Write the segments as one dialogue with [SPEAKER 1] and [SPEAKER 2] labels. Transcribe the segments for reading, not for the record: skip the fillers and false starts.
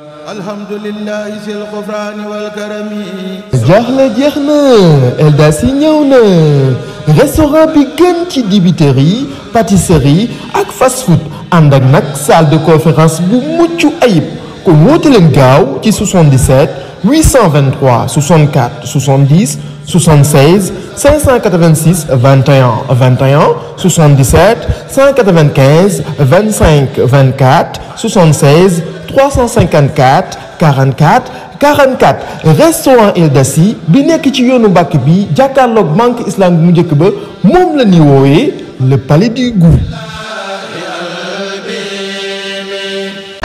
[SPEAKER 1] alhamdulillahi sil ghufrani wal karami.
[SPEAKER 2] jaaxle jeex na Eldassi ñëw na restaurant bi gën ci dibiterie pâtisserie ak fast food ànd ak nag salle de conférence bu mucc ayib kon woote leen gaaw ci 77 823 64 70 76 586 21 21 77 195 25 24 76 354 44 44 restaurant Eldassi bi nekk ci yoonu Mbàkke bi jàkkaarloog banque islamique mu njëkk ba moom la ñuy woowee le palais du goût.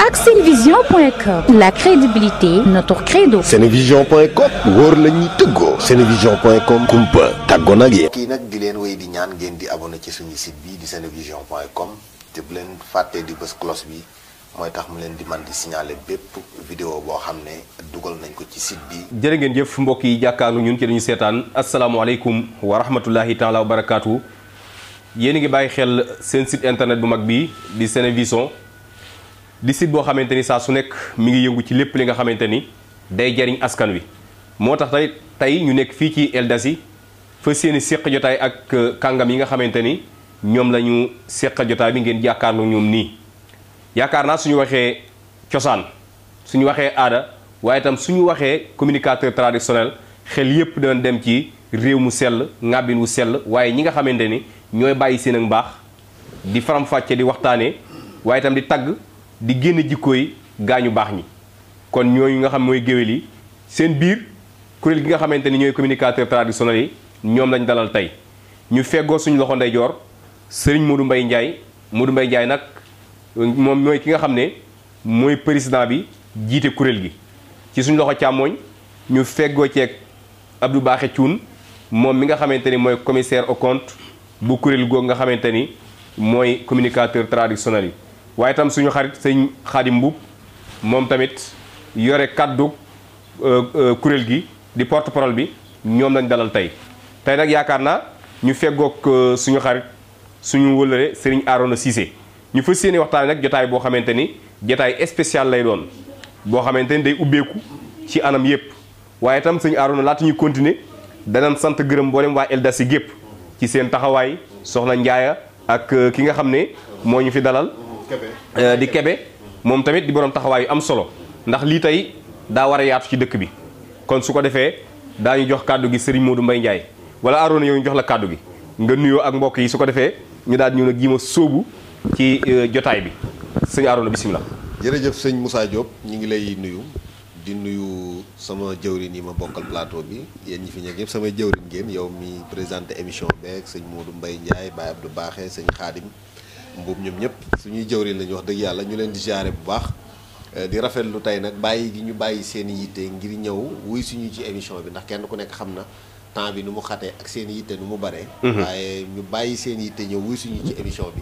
[SPEAKER 3] ak Senevision.com la crédibilité notre credo.
[SPEAKER 4] Senevision.com wóor la ñuy tëggoo. Senevision.com kumpa tàggoo nag yéen.
[SPEAKER 5] kii nag di leen wéy di ñaan ngeen di abonné ci suñu site bi di Senevision.com te bu leen fàttee di bës cloche bi. mooy tax mu leen di man di signaler bépp vidéo boo xam ne dugal nañ ko ci site bi.
[SPEAKER 6] jërë ngeen jëf mbokk yi jàkkaarlu ñun ci dañu seetaan asalaamaaleykum wa rahmatullahi taala wa barakaatu. yéen a ngi bàyyi xel seen site internet bu mag bi di Senevision di site boo xamante ni saa su nekk mi ngi yëngu ci lépp li nga xamante ni day jariñ askan wi. moo tax tey ñu nekk fii ci Eldassi fa seeni séq jotaay ak kàngam yi nga xamante ni ñoom la ñu séq jotaay bi ngeen jàkkaarlu ñoom nii. yaakaar naa suñu waxee cosaan suñu waxee aada waaye itam suñu waxee communicateur traditionnel xel yépp dana dem ci réew mu sell ŋàbbin wu sell waaye ñi nga xamante ni ñooy bàyyi seen ak mbaax di faram-fàcce di waxtaanee waaye itam di tagg di génn jikkooy gaañu baax ñi. kon ñooñu nga xam mooy géwél yi seen biir kuréel gi nga xamante ni ñooy communicateur traditionnel yi ñoom lañ dalal tey ñu feggoo suñu loxo ndeyjoor Serigne Modou Mbaye Ndiaye nag. moom mooy ki nga xam ne mooy président bi jiite kuréel gi ci suñu loxo càmmooñ ñu feggoo ceeg Abdou Baaxe Cuun moom mi nga xamante ni mooy commissaire au compte bu kuréel googu nga xamante ni mooy communicateur traditionnel yi waaye itam suñu xarit sëñ Xaadim Mbuub moom tamit yore kàddu kuréel gi di porte parole bi ñoom lañ dalal tey nag yaakaar naa ñu feggoog suñu xarit suñu wëllëre Serigne Arona Cissé ñu fas yéene waxtaan nag jotaay boo xamante ni jotaay spécial lay doon boo xamante ni day ubbeeku ci anam yépp waaye itam sëñ Arona laata ñuy continuer danañ sant gërëm mboolem waa Eldassi gépp ci seen taxawaay soxna Njaaya ak ki nga xam ne moo ñu fi dalal di Kebe moom tamit di borom taxawaay yu am solo ndax lii tey daa war a yaatu ci dëkk bi kon su ko defee daañu jox kàddu gi Serigne Modou Mbaye Ndiaye wala Arona yow ñu jox la kàddu gi nga nuyoo ak mbokk yi su ko defee ñu daal ñëw nag ji ma sóobu ci jotaay bi sëñ Arona bisimilah.
[SPEAKER 4] jërëjëf sëñ Moussa Diop ñu ngi lay nuyu di nuyu sama jëwriñ yi ma bokkal plateau bi yéen ñi fi nekk yëpp samay jëwriñ ngeen yow mi présenté émission beeg sëñ Modou Mbaye Ndiaye Baye Abdou Baaxe sëñ Xaadim Mbuub ñoom ñëpp suñuy jëwriñ lañu wax dëgg yàlla ñu leen di jaare bu baax di rafetlu tey nag bàyyi gi ñu bàyyi seen yitte ngir ñëw wuy suñu ci émission bi ndax kenn ku nekk xam na temps bi nu mu xatee ak seen yitte nu mu baree waaye ñu bàyyi seen yitte ñëw wuy suñu ci émission bi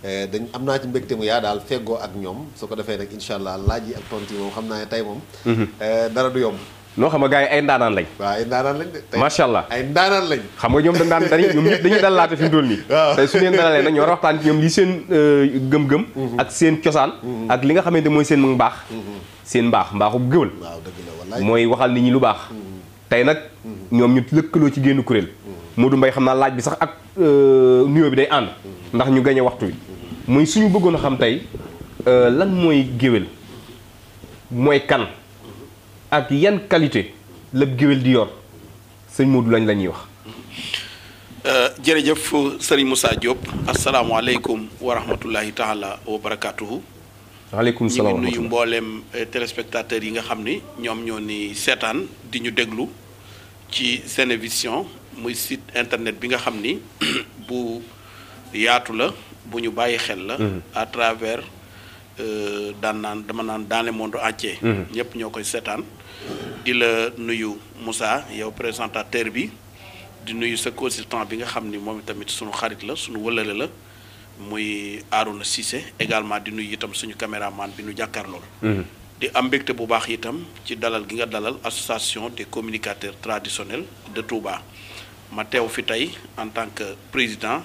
[SPEAKER 4] dañ am naa ci mbégte mu yaa daal feggoo ak ñoom su ko defee nag incha allah laaj yi ak tontu yi moom xam naa ne tey moom dara du yomb
[SPEAKER 6] noo xam nga gars yi ay ndaanaan lañ
[SPEAKER 4] waaw ay ndaanaan lañ de
[SPEAKER 6] macha allah ay
[SPEAKER 4] ndaanaan lañ
[SPEAKER 6] xam nga ñoom ñoom ñëpp dañuy dalalaate fi mu toll nii tey su leen dalalee nag ñoo war a waxtaan ci ñoom li seen gëm-gëm ak seen cosaan ak li nga xamante mooy seen mbaax seen mbaaxu gëwal
[SPEAKER 4] waaw dëgg la wallaay
[SPEAKER 6] mooy waxal nit ñi lu baax tey nag ñoom ñu lëkkaloo ci génn kuréel Modou Mbaye xam naa laaj bi sax ak nuyoo bi day ànd ndax ñu gañe waxtu wi muy suñu bëggoon a xam tey lan mooy géwél mooy kan ak yan qualité la géwél di yor sëñ Modou lañ la ñuy wax.
[SPEAKER 7] jërëjëf sëriñ Moussa Diop asalaamaaleykum wa rahmatullahi taala wa barakaatuhu.
[SPEAKER 6] waaleykum salaam
[SPEAKER 7] ñu ngi nuyu mbooleem téléspectateurs yi nga xam ni ñoom ñoo ni seetaan di ñu déglu ci Senevision muy site internet bi nga xam ni bu yaatu la. bu ñu bàyyi xel la à travers dama naan dans le monde entier ñëpp ñoo koy seetaan di la nuyu Moussa yow présentateur bi di nuyu sa consultant bi nga xam ni moom tamit suñu xarit la suñu wëlale la muy Arona Cissé également di nuyu itam suñu caméraman bi ñu jàkkaarlool di am mbégte bu baax itam ci dalal gi nga dalal association des communicateurs traditionnels de Touba ma teew fi tey en tant que président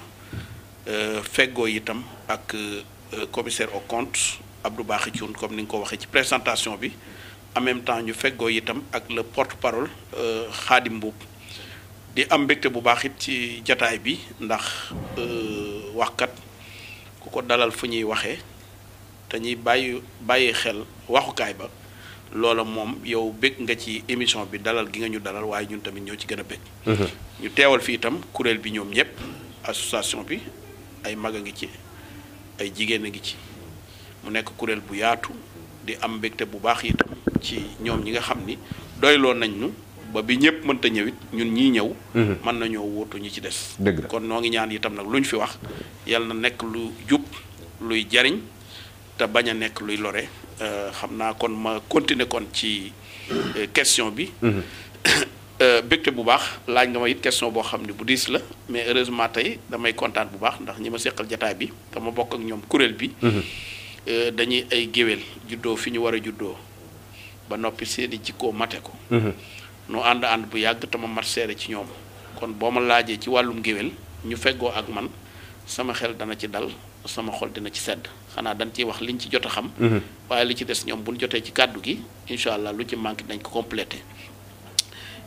[SPEAKER 7] feggoo itam ak commissaire au compte Abdou Bakhi Thioune comme ni nga ko waxee ci présentation bi en même temps ñu feggoo itam ak le porte-parole Khadim Mboup di am mbégte bu baax it ci jataay bi ndax waxkat ku ko dalal fu ñuy waxee te ñuy bàyyi xel waxukaay ba loola moom yow bég nga ci émission bi dalal gi nga ñu dalal waaye ñun tamit ñoo ci gën a bég ñu teewal fi itam kuréel bi ñoom ñëpp association bi ay mag a ngi ci ay jigéen a ngi ci mu nekk kuréel bu yaatu di am mbégte bu baax itam ci ñoom ñi nga xam ni doyloo nañ ñu ba bi ñëpp mënta ñëwit ñun ñii ñëw mën nañoo wóotu ñi ci des kon noo ngi ñaan itam nag lu ñu fi wax yal na nekk lu jub luy jariñ te bañ a nekk luy lore xam naa kon ma continuer kon ci question bi bégte bu baax laaj nga ma it question boo xam ne bu diis la mais heureusement tey damay kontaan bu baax ndax ñi ma seqal jataay bi te ma bokk ak ñoom kuréel bi dañuy ay géwél juddoo fi ñu war a juddoo ba noppi seeni jikkoo mate ko nu ànd bu yàgg te ma mat seere ci ñoom kon boo ma laajee ci wàllum géwél ñu feggoo ak man sama xel dana ci dal sama xol dina ci sedd xanaa dañ ciy wax liñ ci jot a xam waaye li ci des ñoom buñ jotee ci kàddu gi incha allah lu ci manqué dañ ko complété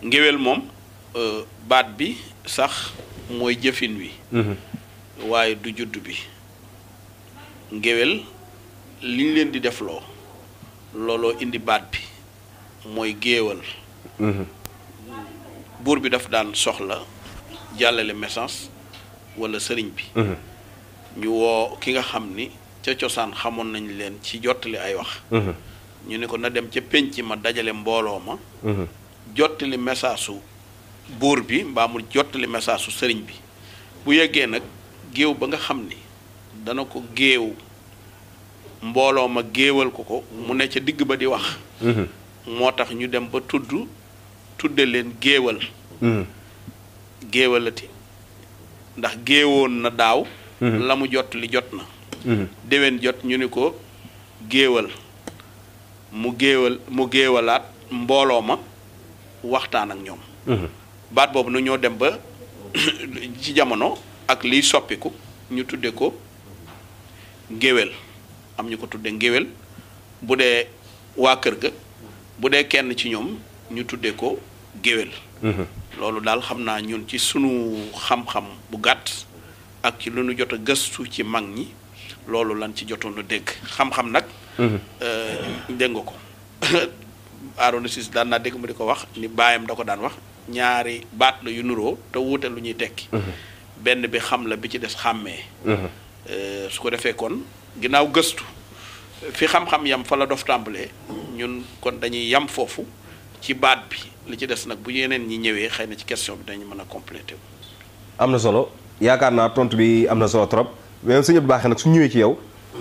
[SPEAKER 7] ngéwél moom baat bi sax mooy jëfin wi waaye du judd bi ngéwél liñ leen di defloo looloo indi baat bi mooy géewal buur bi daf daan soxla jàllale message wala sëriñ bi ñu woo ki nga xam ni ca cosaan xamoon nañ leen ci jottali ay wax ñu ne ko na dem ca pénc ma dajale mbooloo ma jottali message su buur bi mbaa mu jottali message su sëriñ bi bu yeggee nag géew ba nga xam ni dana ko géew mbooloo ma géewal ko mu ne ca digg ba di wax moo tax ñu dem ba tudde leen géewal géewalati ndax géewoon na daaw la mu jot li jot na déwén jot ñu ni ko géewal mu géewalaat mbooloo ma waxtaan ak ñoom baat boobu na ñoo dem ba ci jamono ak liy soppiku ñu tudde ko géwél am ñu ko tudde ngéwél bu dee waa kër ga bu dee kenn ci ñoom ñu tudde ko géwél loolu daal xam naa ñun ci sunu xam-xam bu gàtt ak ci lu nu jot a gëstu ci mag ñi loolu lan ci jotoon a dégg xam-xam nag dégg nga ko Arona Cissé daan naa dégg mu di ko wax ni baayam da ko daan wax ñaari baat la yu nuroo te wuute lu ñuy tekki benn bi xam la bi ci des xàmmee su ko defee kon ginnaaw gëstu fi xam-xam yam fa la dof tàmbalee ñun kon dañuy yam foofu ci baat bi li ci des nag bu yeneen ñi ñëwee xëy na ci question bi dañu mën a complété wu.
[SPEAKER 6] am na solo yaakaar naa tontu bi am na solo trop mais sëñ Abdou Bakhi nag su ñëwee ci yow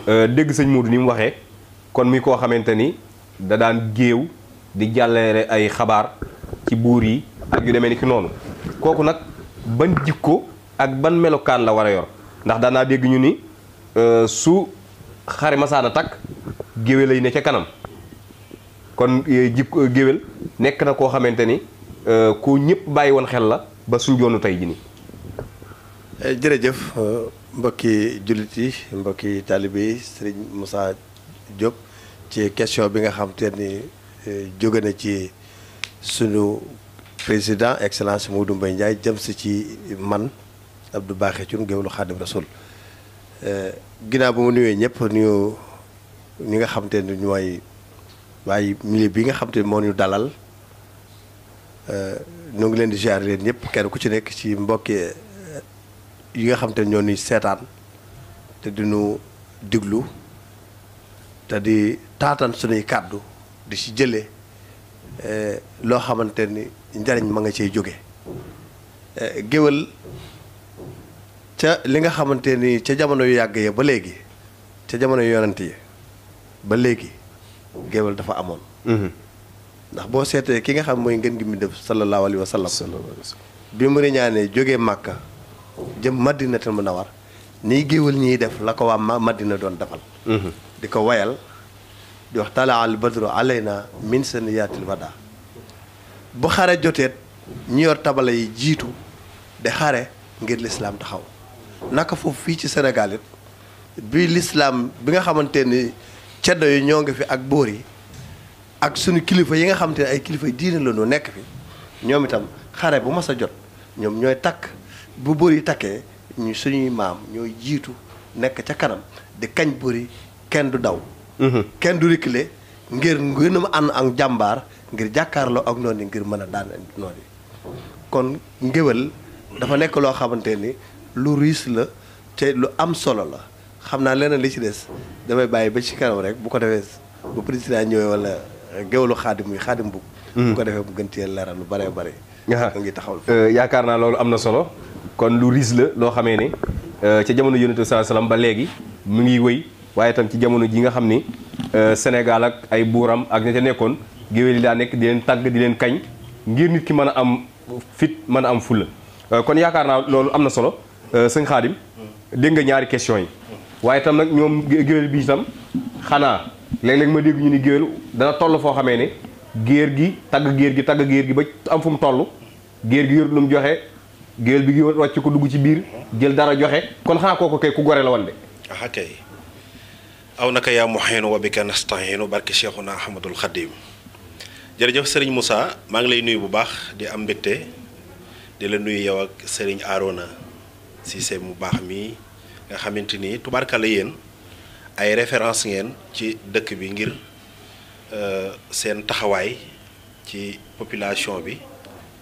[SPEAKER 6] dégg sëñ Modou ni mu waxee kon muy koo xamante ni da daan géew di jàllale ay xabaar ci buur yi ak yu demee ni ki noonu kooku nag ban jikko ak ban melokaan la war a yor ndax daan naa dégg ñu ni su xare masaana takk géwél lay ne ca kanam kon jikko géwél nekk na koo xamante ni ku ñëpp bàyyi woon xel la ba suñ joonu tey ji ni
[SPEAKER 8] jërëjëf mbokki jullit yi mbokki taalibe yi Sëriñ Moussa Diop ci question bi nga xam te ni jóge na ci sunu président excellence Modou Mbaye Ndiaye jëm si ci man Abdou Bakhi Thioune géwélu Xaadim Rasul ginnaaw ba mu nuyee ñëpp nuyu ñi nga xam te ni ñooy waaye milieu bi nga xam te ni moo ñu dalal ñoo ngi leen di ziar leen ñëpp kenn ku ci nekk ci mbokki yi nga xam te ñoo ni seetaan te di ñu diglu te di taatan suñuy kàddu di ci jëlee loo xamante ni njariñ ma nga cey jóge géwël ca li nga xamante ni ca jamono yu yàgg ya ba léegi ca jamono yu yonent yi ba léegi géwël dafa amoon ndax boo seetee ki nga xam mooy ngeen gi mi def sallallahu alayhi wa sallam bi mu ñaanee jógee Màkka jëm Madinatul Munawwar nii géwël ñiy def la ko waa Madina doon defal di ko wayal di wax tala al badru alayna min saniyaatil wada bu xare joteet ñi yor tabala yi jiitu de xare ngir lislaam taxaw naka foofu fii ci Sénégal it bi lislaam bi nga xamante ni ceddo yi ñoo ngi fi ak bóor yi ak suñu kilifa yi nga xam te ne ay kilifa diine la ñu nekk fi ñoom itam xare bu mas a jot ñoom ñooy takk bu bóor yi takkee ñu suñuy maam ñooy jiitu nekk ca kanam di kañ bóor yi kenn du daw kenn du reculer ngir gën a ànd ak jàmbaar ngir jàkkaarloo ak noonu yi ngir mën a daan noonu yi kon ngéwél dafa nekk loo xamante ni lu riis la te lu am solo la xam naa leneen li ci des damay bàyyi ba ci kanam rek bu ko defee bu président ñëwee wala géwélu xaadim muy xaadim bu ko defee mu gën cee leeral lu bëree bëri ngi taxawal
[SPEAKER 6] yaakaar naa loolu am na solo kon lu riis la loo xamee ne ca jamono yonent bi sallallahu alayhi wasallam ba léegi mu ngi wëy waaye itam ci jamono ji nga xam ni Sénégal ak ay buuram ak ña ca nekkoon géwél yi daa nekk di leen tàgg di leen kañ ngir nit ki mën a am fit mën a am fulla kon yaakaar naa loolu am na solo sëñ Xaadim dégg nga ñaari question yi waaye itam nag ñoom géwél bi itam xanaa léeg-léeg ma dégg ñu ni géwél dana toll foo xamee ne géer gi tagg géer gi ba am fu mu toll géer gi yor lu mu joxe géwél bi wàcc ko dugg ci biir jël dara joxe kon xanaa kooku kay ku gore la woon de
[SPEAKER 9] aha kay aw naka yaa muhiinu wa bika nastahiinu barke Cheikhuna Ahmadul Xadim jërëjëf sëriñ Moussa maa ngi lay nuyu bu baax di am mbégte di la nuyu yow ak sëriñ Arona Cissé mu baax mi nga xamante ni tubaarkalla yéen ay référence ngeen ci dëkk bi ngir seen taxawaay ci population bi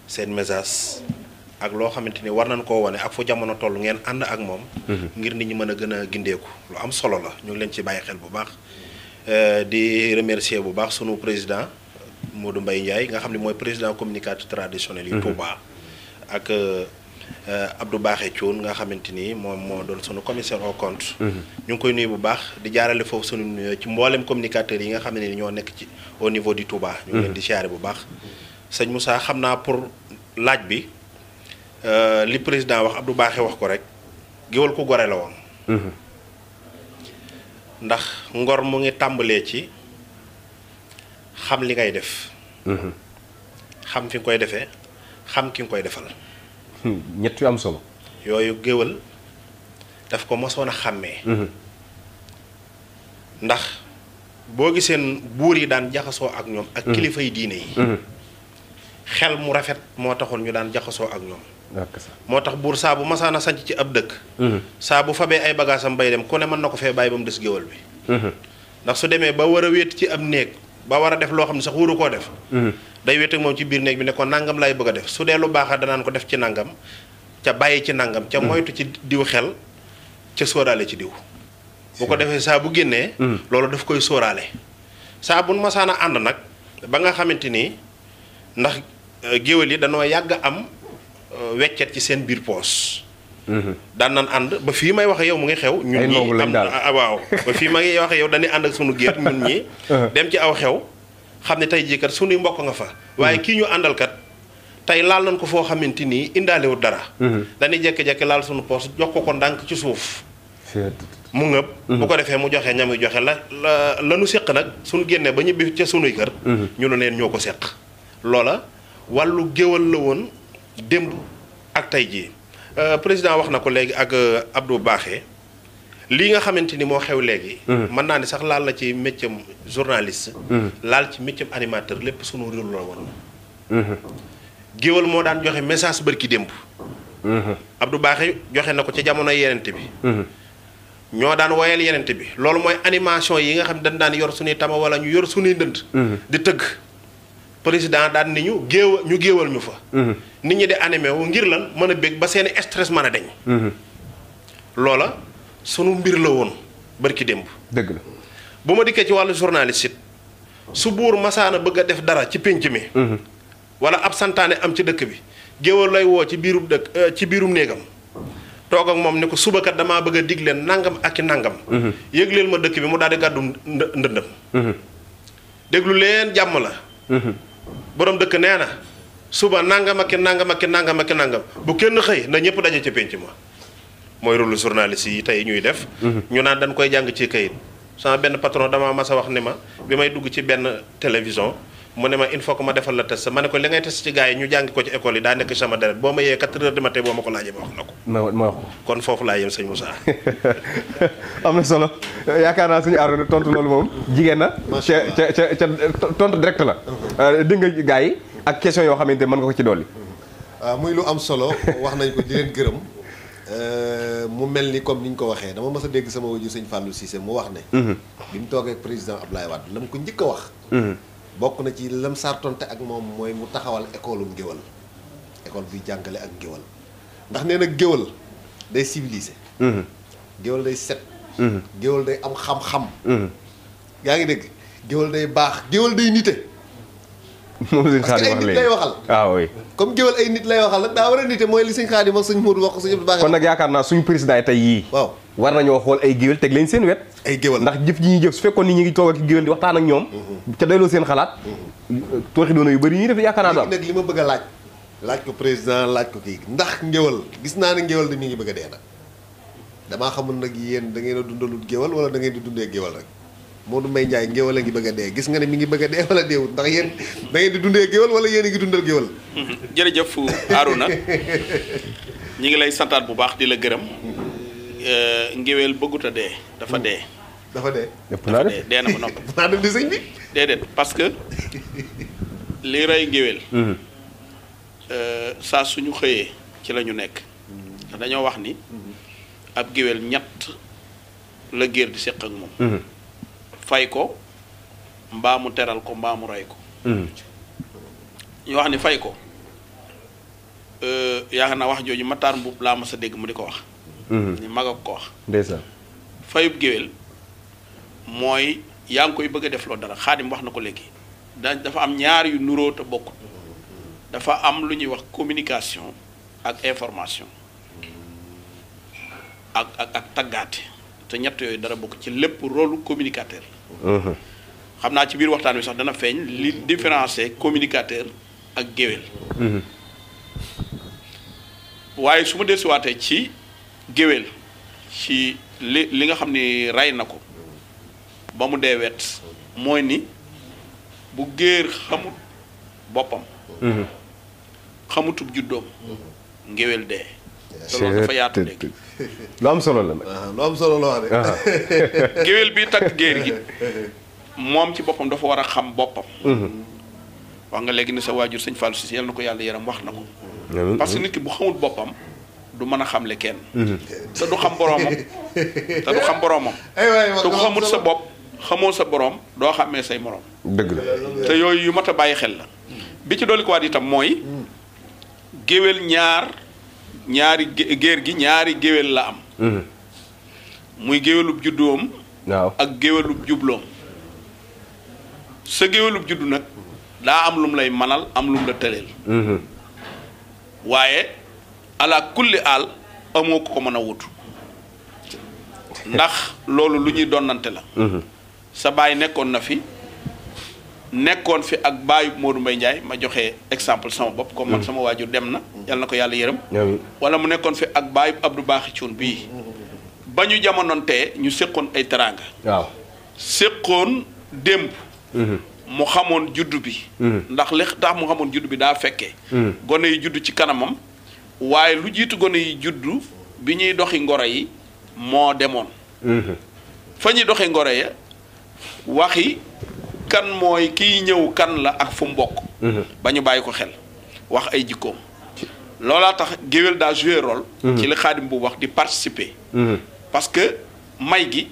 [SPEAKER 9] seen message ak loo xamante ni war nañ koo wane ak fu jamono toll ngeen ànd ak moom ngir nit ñi mën a gën a gindeeku lu am solo la ñu ngi leen ci bàyyi xel bu baax di remercier bu baax sunu président Modou Mbaye Ndiaye nga xam ne mooy président communicateur traditionnel yi Touba ak Abdou Baaxe Thioune nga xamante ni moom moo doon sunu commissaire au compte ñu ngi koy nuyu bu baax di jaarale foofu sunu nuyoo ci mboolem communicateurs yi nga xam ne ni ñoo nekk ci au niveau du Touba ñu ngi leen di siyaare bu baax sëñ Moussa xam naa pour laaj bi li président wax Abdou Baaxe wax ko rek géwal ku gore la woon ndax ngor mu ngi tàmbalee ci xam li ngay def xam fi nga koy defee xam ki nga koy defal
[SPEAKER 6] ñett yu am solo
[SPEAKER 9] yooyu géwal daf ko mosoon a xàmmee ndax boo giseen buur yi daan jaxasoo ak ñoom ak kilifa yi diine yi xel mu rafet moo taxoon ñu daan jaxasoo ak ñoom moo tax buur saa bu masaana sanc ci ab dëkk saa bu fabee ay bagaasam bay dem ku ne mën na ko fee bàyyi ba mu des géwal bi ndax su demee ba war a wéet ci ab néeg ba war a def loo xam ne sax waru koo def day wéet ak moom ci biir néeg bi ne ko nangam laay bëgg a def su dee lu baax danaan ko def ci nangam ca bàyyi ci nangam ca moytu ci diw xel ca sóoraale ci diw bu ko defee saa bu génnee loolu daf koy sóoraale saa bu masaana ànd nag ba nga xamante ni ndax géwél yi dañoo yàgg am weccet ci seen biir poos daan nan ànd ba fii may waxe yow mu ngi xew ñun ñi am waaw ba fii may waxe yow dañuy ànd ak sunu géer ñun ñi dem ci aw xew xam ne tey jii kat sunuy mbokk nga fa waaye kii ñu àndal kat tey laal nañ ko foo xamante ni indaalewul dara dañuy jekki-jekki laal sunu poos jox ko ndànk ci suuf mu ngëb bu ko defee mu joxe ñam yu joxe la nu séq nag suñu génnee ba ñibbi ca sunuy kër ñu ne neen ñoo ko séq loola wàllu géwal la woon démb ak tey jii président wax na ko léegi ak Abdou Baaxe lii nga xamante ni moo xew léegi mën naa ni sax laal na ci métier journaliste laal ci métier animateur lépp sunu réew la woon géwal moo daan joxe message bërki démb Abdou Baaxe joxe na ko ca jamono yenente bi ñoo daan woyal yenente bi loolu mooy animation yi nga xam ne dañ daan yor suñuy tama wala ñu yor suñuy ndënd di tëgg président daan ni ñu géewal ñu fa nit ñi di animé wu ngir lan mën a bég ba seeni stress mën a deñ loola sunu mbir la woon barki démb
[SPEAKER 6] dëgg la
[SPEAKER 9] bu ma dikkee ci wàllu journaliste it su buur masaana bëgg a def dara ci pénc mi wala ab santaane am ci dëkk bi géewal lay woo ci biirum dëkk ci biirum néegam toog ak moom ni ko subakat damaa bëgg a dig leen nangam ak i nangam yëgleel ma dëkk bi mu daal di gàddu ndëndam déglu leen jàmm la borom dëkk nee na suba nangam ak i nangam ak i nangam ak i nangam bu kenn xëy na ñëpp daje ca pénc ma mooy rôle journaliste yi tey ñuy def ñu naan dañ koy jàng ci kayit sama benn patron damaa mas a wax ni ma bi may dugg ci benn télévision mu ne ma il faut que ma defal la test ma ne ko li ngay test ci gars yi ñu jàngi ko ci école yi daa nekk sama deret boo ma yee 4 heures du matin boo ma ko laajee ma wax la ko.
[SPEAKER 6] ma wax ko
[SPEAKER 9] kon foofu laa yem sëñ Moussa.
[SPEAKER 6] am na solo yaakaar naa suñu Arouna tontu loolu moom jigéen na. ca tontu direct la. dégg nga gars yi ak question yoo xamante mën nga ko ci dolli.
[SPEAKER 4] waaw muy lu am solo wax nañ ko di leen gërëm mu mel ni comme ni ñu ko waxee dama mës a dégg sama waju sëñ Fallou Cissé mu wax ne. bi mu toogee ak président Abdoulaye Wade la mu ko njëkk a wax. bokk na ci lam sartonte ak moom mooy mu taxawal école ngéwal école buy jàngale ak ngéwal ndax nee na géwal day civilisé. géwal day set. géwal day am xam-xam. yaa ngi dégg géwal day baax géwal day nite.
[SPEAKER 6] moom sëñ
[SPEAKER 4] parce que ay
[SPEAKER 6] Xaadim wax
[SPEAKER 4] nit
[SPEAKER 6] léegi
[SPEAKER 4] lay waxal.
[SPEAKER 6] ah oui.
[SPEAKER 4] comme géwal ay nit lay waxal nag daa war a nite mooy li sëñ Xaadim ak sëñ Moodu wax ko sëñ Abdou Baax.
[SPEAKER 6] kon nag yaakaar naa suñu président yi tey yii.
[SPEAKER 4] waaw
[SPEAKER 6] war nañoo xool ay géwél teg leen seen wet.
[SPEAKER 4] ay géwal
[SPEAKER 6] ndax jëf ji ñuy jëf su fekkoon ni ñu ngi toog ak géwél di waxtaan ak ñoom. ca doyloo seen xalaat. tooxi doona yu bëri yi ñuy def yaakaar naa du am.
[SPEAKER 4] nag li ma bëgg a laaj ko président laaj ko kii ndax ngéwal gis naa ne ngéwal de mi ngi bëgg a dee nag damaa xamul nag yéen da ngeen a dundalut géwal wala da ngeen di dundee géwal rek Modou Mbaye Ndiaye ngéwal a ngi bëgg a dee gis nga ne mi ngi bëgg a dee wala deewut ndax yéen da ngeen di dundee géwal wala yéen a ngi dundal géwal.
[SPEAKER 7] jërëjëf Arouna ñi ngi lay santaat bu baax di la gërëm ngéwél bëggut a dee dafa dee.
[SPEAKER 4] dafa dee.
[SPEAKER 6] dafa dee
[SPEAKER 7] dee na ba noppi.
[SPEAKER 4] naa dem di sëñ bi.
[SPEAKER 7] déedéet parce que li rey ngéwél saa suñu xëyee ci la ñu nekk dañoo wax ni ab géwél ñett la géer di seq ak moom. fay ko mbaa mu teral ko mbaa mu rey ko. ñu wax ni fay ko yaakaar naa wax jooju Matar Mbuub laa mas a dégg mu di ko wax. ni mag ak ko wax.
[SPEAKER 6] ndeysaan.
[SPEAKER 7] fayub géwél mooy yaa ngi koy bëgg a def loo dara Xaadim wax na ko léegi dafa am ñaar yu nuróo te bokkut dafa am lu ñuy wax communication ak information ak taggaate te ñett yooyu dara bokk ci lépp rôle communicateur. xam naa ci biir waxtaan wi sax dana feeñ li différencier communicateur ak géwél. waaye su ma desuwaatee ci géwél ci li nga xam ni rey na ko ba mu dee wet mooy ni bu géer xamut boppam. xamutub juddoom. ngéwél dee. te loolu dafa yaatu léegi.
[SPEAKER 6] lu am solo la nag.
[SPEAKER 4] lu am solo la wax de.
[SPEAKER 7] géwél bi takk géer gi moom ci boppam dafa war a xam boppam. wax nga léegi ne sa waajur sëñ Fallou Cissé yal na ko yàlla yaram wax na ko. parce que nit ki bu xamut boppam du mën a xamle kenn. te du xam boroomam te ku xamut sa bopp xamoo sa boroom doo xàmmee say moroom.
[SPEAKER 6] dëgg la
[SPEAKER 7] te yooyu yu mat a bàyyi xel la. bi ci dolli ko waat itam mooy géwél ñaari géer gi ñaari géwél la am. muy géwélub juddoom.
[SPEAKER 6] waaw
[SPEAKER 7] ak géwélub jubloom. sa géwélub juddu nag daa am lum lay manal am lum la tëleel. waaye ala kulli aal amoo ko mën a wutu ndax loolu lu ñuy donnante la. sa baay nekkoon na fi nekkoon fi ak baayu Modou Mbaye Ndiaye ma joxe exemple sama bopp comme man sama waajur dem na yal na ko yàlla yërëm. wala mu nekkoon fi ak baayu Abdou Baaxi Cuun bii ba ñu jamonoontee ñu séqoon ay teraanga.
[SPEAKER 6] waaw
[SPEAKER 7] séqoon démb. mu xamoon juddu bi. ndax li tax mu xamoon juddu bi daa fekkee. gone yi juddu ci kanamam waaye lu jiitu gone yi juddu bi ñuy doxi ngoro yi moo demoon. fa ñuy doxi ngoro ya waxi kan mooy kiy ñëw kan la ak fu mu bokk. ba ñu bàyyi ko xel wax ay jikkoom. loolaa tax géwél daa joué rôle. ci li Xaadim bu wax di participer. parce que may gi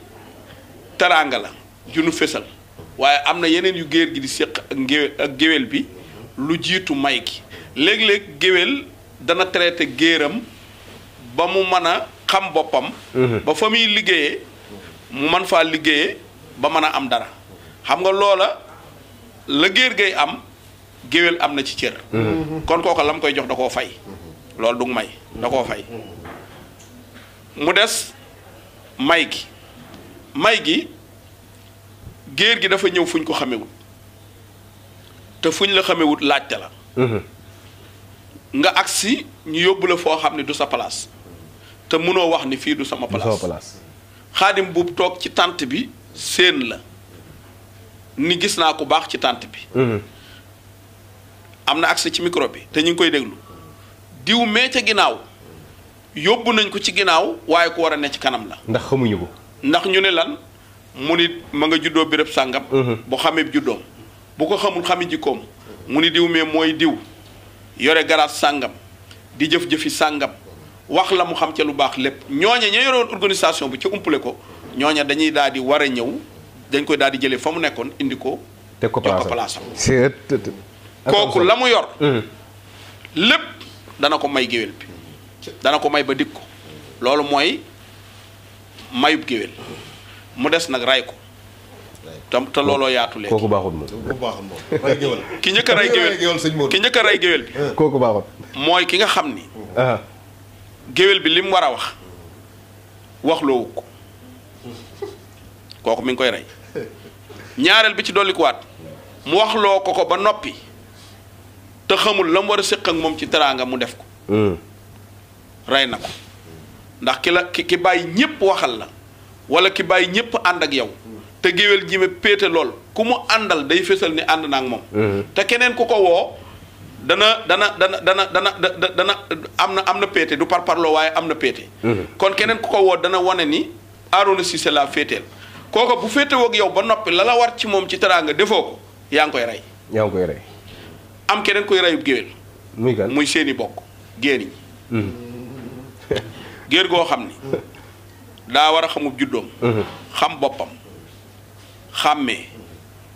[SPEAKER 7] teraanga la junu fésal. waaye am na yeneen yu géer gi di séq ak géwél bi lu jiitu may gi léeg-léeg géwél dana traité géeram ba mu mën a xam boppam. ba fa muy liggéeyee mu mën faa liggéeyee ba mën a am dara xam nga loola la géer gay am géwél am na ci cër. kon kooka la mu koy jox da koo fay. loolu du may da koo fay mu des may gi géer gi dafa ñëw fuñ ko xamewut te fuñ la xamewut laajte la. nga agsi ñu yóbbu la foo xam ne du sa place te mënoo wax ni fii du sama place. Xaadim buub toog ci tànt bi séen la ni gis naa ku baax ci tànt bi. am na accès ci micro bi te ñu ngi koy déglu diw mee ca ginnaaw yóbbu nañ ko ci ginnaaw waaye ku war a ne ci kanam la.
[SPEAKER 6] ndax xamuñu ko.
[SPEAKER 7] ndax ñu ne lan mu ni ma nga juddoo béréb sàngam. bu xamee juddoom bu ko xamul xami jikkoom mu ni diw mee mooy diw yore garaas sàngam di jëf-jëfi sàngam wax la mu xam ca lu baax lépp ñooña ña yoroon organisation bi ca umpale ko ñooña dañuy daal di war a ñëw dañ koy daal di jëlee fa mu nekkoon indi ko.
[SPEAKER 6] teg ko
[SPEAKER 7] palaasam
[SPEAKER 6] kooku
[SPEAKER 7] la mu yor. lépp dana ko may géwél bi dana ko may ba dikk ko loolu mooy mayub géwél mu des nag ray ko te looloo yaatu léegi.
[SPEAKER 6] kooku baaxul moom.
[SPEAKER 4] ray géwél.
[SPEAKER 7] ki njëkk a ray géwél ki njëkk a ray géwél bi.
[SPEAKER 6] kooku baaxul.
[SPEAKER 7] mooy ki nga xam ni. géwél bi li mu war a wax loowu ko kooku mi ngi koy rey ñaareel bi ci dollikuwaat mu wax loo ko ba noppi te xamul la mu war a séq ak moom ci teraanga mu def ko. rey na ko ndax ki bàyyi ñépp waxal la wala ki bàyyi ñépp ànd ak yow te géwél ji me péete lool ku mu àndal day fésal ni ànd na ak moom. te keneen ku ko woo dana am na péete du parparloo waaye am na péete. kon keneen ku ko woo dana wane ni Arouna Cissé la féeteel kooka bu féetewoo ak yow ba noppi la war ci moom ci teraanga defoo ko yaa ngi koy rey.
[SPEAKER 6] yaa ngi koy rey.
[SPEAKER 7] am keneen koy reyub géwél.
[SPEAKER 6] muy kan
[SPEAKER 7] muy seeni bokk géer yi. géer goo xam ni daa war a xamub juddoom. xam boppam xàmmee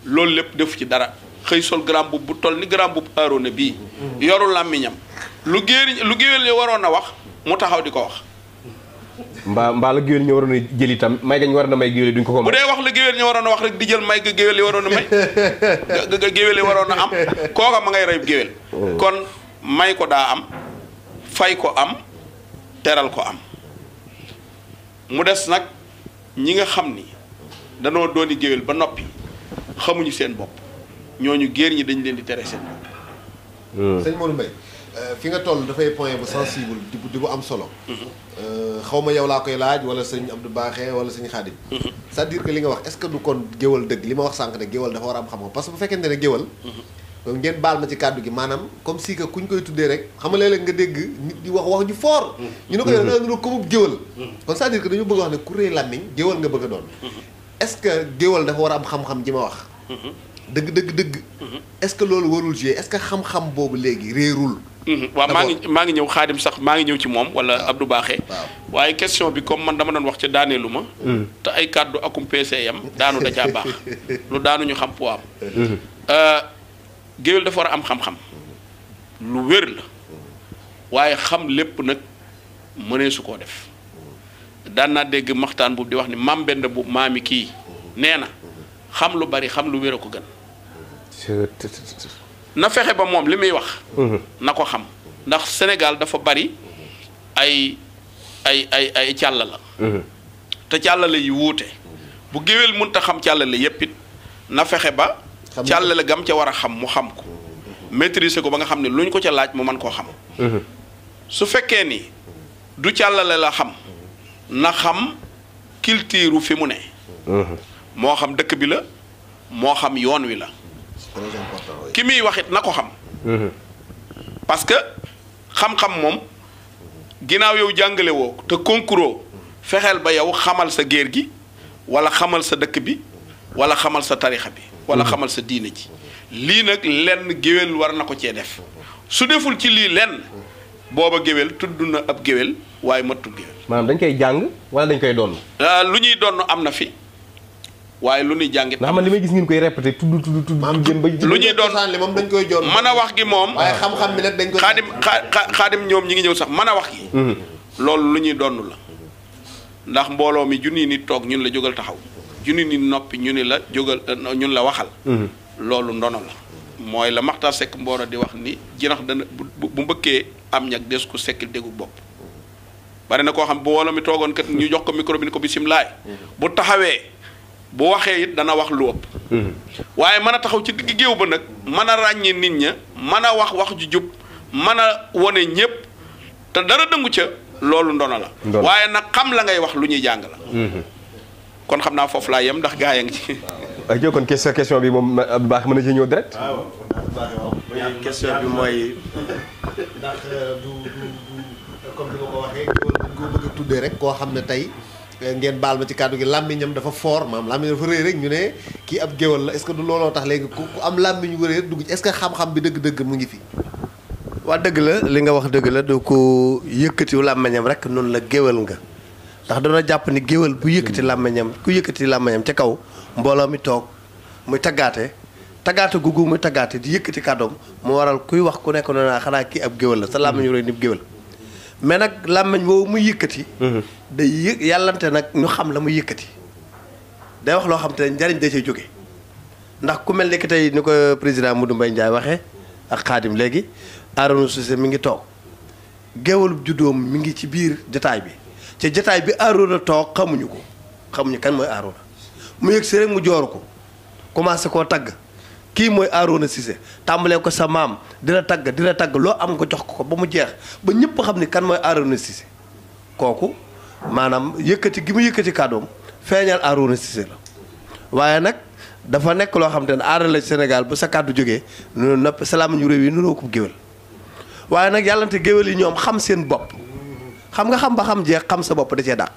[SPEAKER 7] loolu lépp defu ci dara xëy sol grand bu toll ni grand bu Arouna bii. yoru làmmiñam lu géwél ñi waroon a wax mu taxaw di ko wax.
[SPEAKER 6] mbaa la géwél ñi waroon a jël itam may gañ war na may géwél duñ ko may.
[SPEAKER 7] bu dee wax la géwél ñi waroon a wax rek di jël may ga géwél yi waroon a may géwél yi waroon a am kooka ma ngay reyub géwél. kon may ko daa am fay ko am teral ko am mu des nag ñi nga xam ni danoo dooni géwél ba noppi xamuñu seen bopp ñooñu géer ñi dañ leen di tere seen bopp.
[SPEAKER 4] sëñ Modou Mbaye fi nga toll dafay point bu sensible di bu am solo. xaw ma yow laa koy laaj wala sëñ Abdou Baaxe wala sëñ Xaadim. c'est-à-dire que li nga wax est-ce que du kon géwal dëgg li ma wax sànq ne géwal dafa war a am xam-xam parce que bu fekkente ne géwal. ngeen baal ma ci kàddu gi maanaam comme si que kuñ koy tuddee rek xam nga léeg-léeg nga dégg nit di wax ju fort. ñu ne ko yow da nga nuru ko mu géwal. kon c'est-à-dire que dañu bëgg wax ne ku rëy làmmiñ géwal nga bëgg a doon. est-ce que géwal dafa war a am xam-xam ji ma wax. dëgg. est-ce que loolu warul jouer est-ce que xam-xam boobu léegi réerul.
[SPEAKER 7] waaw maa ngi ñëw Xaadim sax maa ngi ñëw ci moom wala Abdou Baaxe. waaye question bi comme man dama doon wax ca daaneelu ma. te ay kàddu akum PCM daanu da caa baax lu daanu ñu xam po am. géwél dafa war a am xam-xam lu wér la waaye xam lépp nag mënee su koo def daan naa dégg maxtaan boobu di wax ni maam benn bu maami kii nee na xam lu bari xam lu wér a ko gën. na fexe ba moom li muy wax. na ko xam ndax Sénégal dafa bari ay càlla la. te càllale yi wuute bu géwél mënta xam càllale yépp it na fexe ba. càllale gam ca war a xam mu xam ko maîtriser ko ba nga xam ne lu ñu ko ca laaj mu mën koo xam. su fekkee ni du càllale la xam na xam culture fi mu ne. moo xam dëkk bi la moo xam yoon wi la. ki muy waxit na ko xam. parce que xam-xam moom ginnaaw yow jàngale woo te concours fexeel ba yow xamal sa géer gi wala xamal sa dëkk bi wala xamal sa tarixa bi wala xamal sa diine ji lii nag lenn géwél war na ko cee def su deful ci lii lenn booba géwél tudd na ab géwél waaye matul géwél.
[SPEAKER 6] maanaam dañ koy jàng wala dañ koy donn.
[SPEAKER 7] lu ñuy donn am na fi waaye lu ñuy jàngit.
[SPEAKER 6] ndax man li may gis ngeen koy répété tudd. jëm ba
[SPEAKER 7] lu ñuy doon
[SPEAKER 4] moom dañ koy joon
[SPEAKER 7] mën a wax gi moom.
[SPEAKER 4] waaye xam-xam bi nag dañ koy.
[SPEAKER 7] xaadim ñoom ñi ngi ñëw sax mën a wax gi. loolu lu ñuy donn la ndax mbooloo mi junni nit toog ñun la jógal taxaw junni nit noppi ñu ni la jógal ñun la waxal. loolu ndono la mooy la Maxtaar Sekk Mbooro di wax ni jinax dana bu mbëkkee am ñag des ko sekkil déggu bopp. bari na koo xam bu mbooloo mi toogoon kat ñu jox ko micro bi ni ko bisimilaay bu taxawee. bu waxee it dana wax lu ëpp. waaye mën a taxaw ci digg géew ba nag mën a ràññee nit ña mën a wax ju jub mën a wone ñépp te dara dëngu ca loolu ndono la. waaye nag xam la ngay wax lu ñuy jàng la. kon xam naa foofu laa yem ndax gaa ya ngi ci.
[SPEAKER 6] ay jo kon question bi moom Abdou Baax mën na ci ñëw direct.
[SPEAKER 8] waaw question bi mooy
[SPEAKER 4] ndax du comme ni ma ko waxee ko bëgg a tuddee rek koo xam ne tey ngeen baal ma ci kàddu gi làmmiñam dafa fort maam làmmiñam dafa rëy rek ñu ne kii ab géwal la est-ce que du looloo tax léegi ku am làmmiñ wëree dugg ci est-ce que xam-xam bi dëgg-dëgg mu ngi fi.
[SPEAKER 8] waa dëgg la li nga wax dëgg la du ko yëkkati làmmiñam rek noonu la géwal nga ndax dana jàpp ni géwal bu yëkkati làmmiñam ku yëkkati làmmiñam ca kaw mbooloo mi toog muy taggaate gugu muy taggaate di yëkkati kàddoom mu waral kuy wax ku nekk noonu xanaa kii ab géwal la sa làmmiñ rëy nib géwal mais nag làmmiñ boobu muy yëkkati day yàllante nag ñu xam la muy yëkkati day wax loo xam te ne njariñ da cee jóge ndax ku mel ni ki tey ni ko président Modou Mbaye Ndiaye waxee ak Xaadim léegi Arona Cissé mi ngi toog géwalub juddoom mi ngi ci biir jataay bi ci jataay bi Arona toog xamuñu kan mooy Arona mu yëg si rek mu jooru ko commencé koo tagg kii mooy Arona Cissé tàmbalee ko sa maam dina tagg loo am nga jox ko ba mu jeex ba ñëpp xam ni kan mooy Arona Cissé kooku maanaam yëkkati gi mu yëkkati kàddoom feeñal Arona Cissé la waaye nag dafa nekk loo xam te ne aada la Sénégal bu sa kàddu jógee noonu nopp salaam ñu réew yi nuroo ko géwél waaye nag yàllante géwél yi ñoom xam seen bopp xam nga xam ba xam jeex xam sa bopp da cee dàq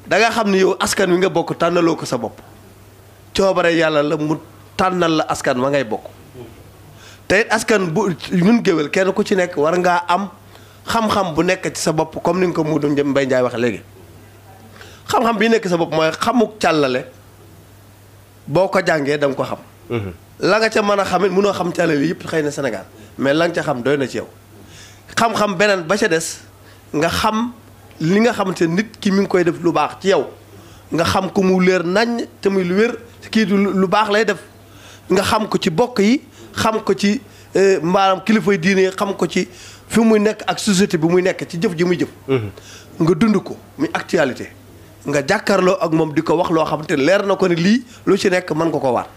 [SPEAKER 8] da nga xam ni yow askan wi nga bokk tànnaloo ko sa bopp coobare yàlla la mu tànnal la askan wa ngay bokk te it askan bu ñun géwél kenn ku ci nekk war ngaa am xam-xam bu nekk ci sa bopp comme ni nga ko Modou Mbaye Ndiaye wax léegi xam-xam bi nekk sa bopp mooy xamuk càllale boo ko jàngee da nga ko xam la nga ca mën a xamit mënoo xam càllale yëpp xëy na Sénégal mais la nga ca xam doy na ci yow xam-xam beneen ba ca des nga xam li nga xamante nit ki mi ngi koy def lu baax ci yow nga xam ko mu leer naññ te muy lu wér kii du lu baax lay def nga xam ko ci bokk yi xam ko ci maanaam kilifay diine xam ko ci fi muy nekk ak société bi muy nekk ci jëf ji muy jëf nga dund ko muy actualité nga jàkkaarloo ak moom di ko wax loo xamante ne leer na ko ne lii lu ci nekk mën nga ko waat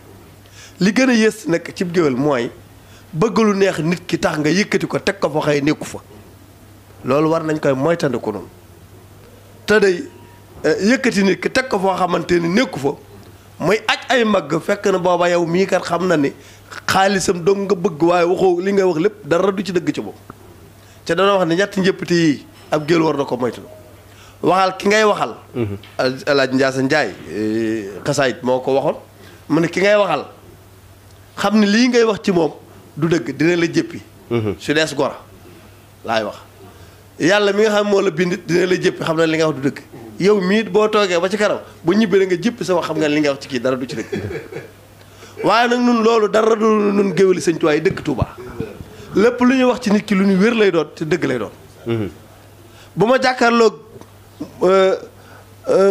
[SPEAKER 8] li gën a yées nekk cib géwél mooy bëgg lu neex nit ki tax nga yëkkati ko teg ko fa xëy nekku fa loolu war nañ koy moytandiku noonu te day yëkkati nit ki teg ko foo xamante ni nekku fa muy aj ay mag fekk na booba yow mii kat xam na ni xaalisam dong nga bëgg waaye waxoo li nga wax lépp dara du ci dëgg ci moom te dana wax ne ñetti njëppite yi ab géwél war na ko moytu waxal ki ngay waxal El Hadj Ndiasse Ndiaye xasaayit moo ko waxoon mu ne ki ngay waxal xam ne lii ngay wax ci moom du dëgg dina la jëppi su dees gora laay wax yàlla mi nga xam moo la bind dina la jëppi xam ne li nga wax du dëgg yow mii boo toogee ba ci kanam bu ñibbee da nga jëppi sa wax xam nga li nga wax ci kii dara du ci dëgg waaye nag nun loolu dara du nun géwéli Sëñ Tuubaa yi dëkk Tuubaa lépp lu ñuy wax ci nit ki lu ñu wér lay doon te dëgg lay doon bu ma jàkkaarloog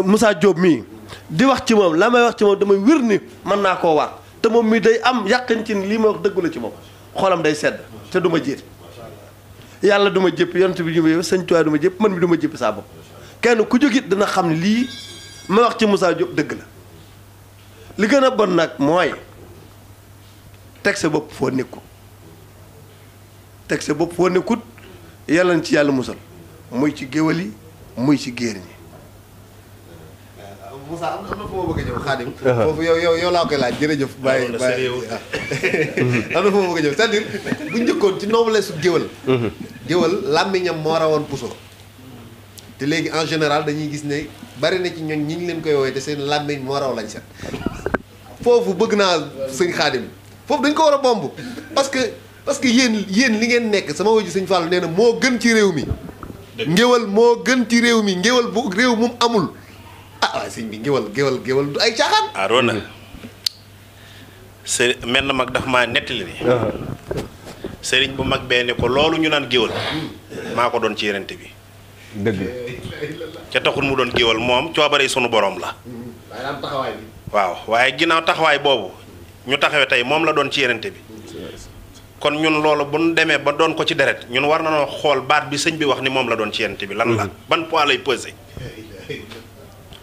[SPEAKER 8] Moussa Diop mii di wax ci moom la may wax ci moom damay wér ni mën naa koo waat te moom mii day am yàqin ci ni lii ma wax dëggu la ci moom xolam day sedd te du ma jiit yàlla du ma jëpp yonent bi ñu Sëñ Tuubaa du ma jëpp man mi du ma jëpp saa bopp kenn ku jógit dina xam ne lii ma wax ci Moussa Diop dëgg la li gën a bon nag mooy teg sa bopp foo nekku teg sa bopp foo nekkut yàlla na ci yàlla musal muy ci géwél yi muy ci géer ñi
[SPEAKER 4] Moussa am na fu ma bëgg a ñëw Xaadim foofu yow laa koy laaj jërëjëf bàyyi am na fu ma bëgg a ñëw c'est-à-dire bu njëkkoon ci noblesse su géwél géwél làmmiñam moo rawoon puso te léegi en général dañuy gis ne bari na ci ñooñ ñi ngi leen koy woowee te seen làmmiñ moo raw lañ set foofu bëgg naa sëñ Xaadim foofu dañ ko war a bomb parce que yéen li ngeen nekk sama waju sëñ Fallou nee na moo gën ci réew mi ngéwal moo gën ci réew mi ngéwal bu réew moom amul ah waaye sëñ bi ngéwal du ay caaxaan
[SPEAKER 9] Arona mel na mag daf maa nettali ni sëriñ bu mag bee ne ko loolu ñu naan géwal maa ko doon ci yenente bi
[SPEAKER 6] dëgg
[SPEAKER 9] ca taxul mu doon géwal moom coobare sunu borom la
[SPEAKER 4] waaye am taxawaay bi
[SPEAKER 9] waaw waaye ginnaaw taxawaay boobu ñu taxawee tey moom la doon ci yenente bi kon ñun loolu bu ñu demee ba doon ko ci deret ñun war na xool baat bi sëñ bi wax ni moom la doon ci yenente bi lan la ban poids lay peser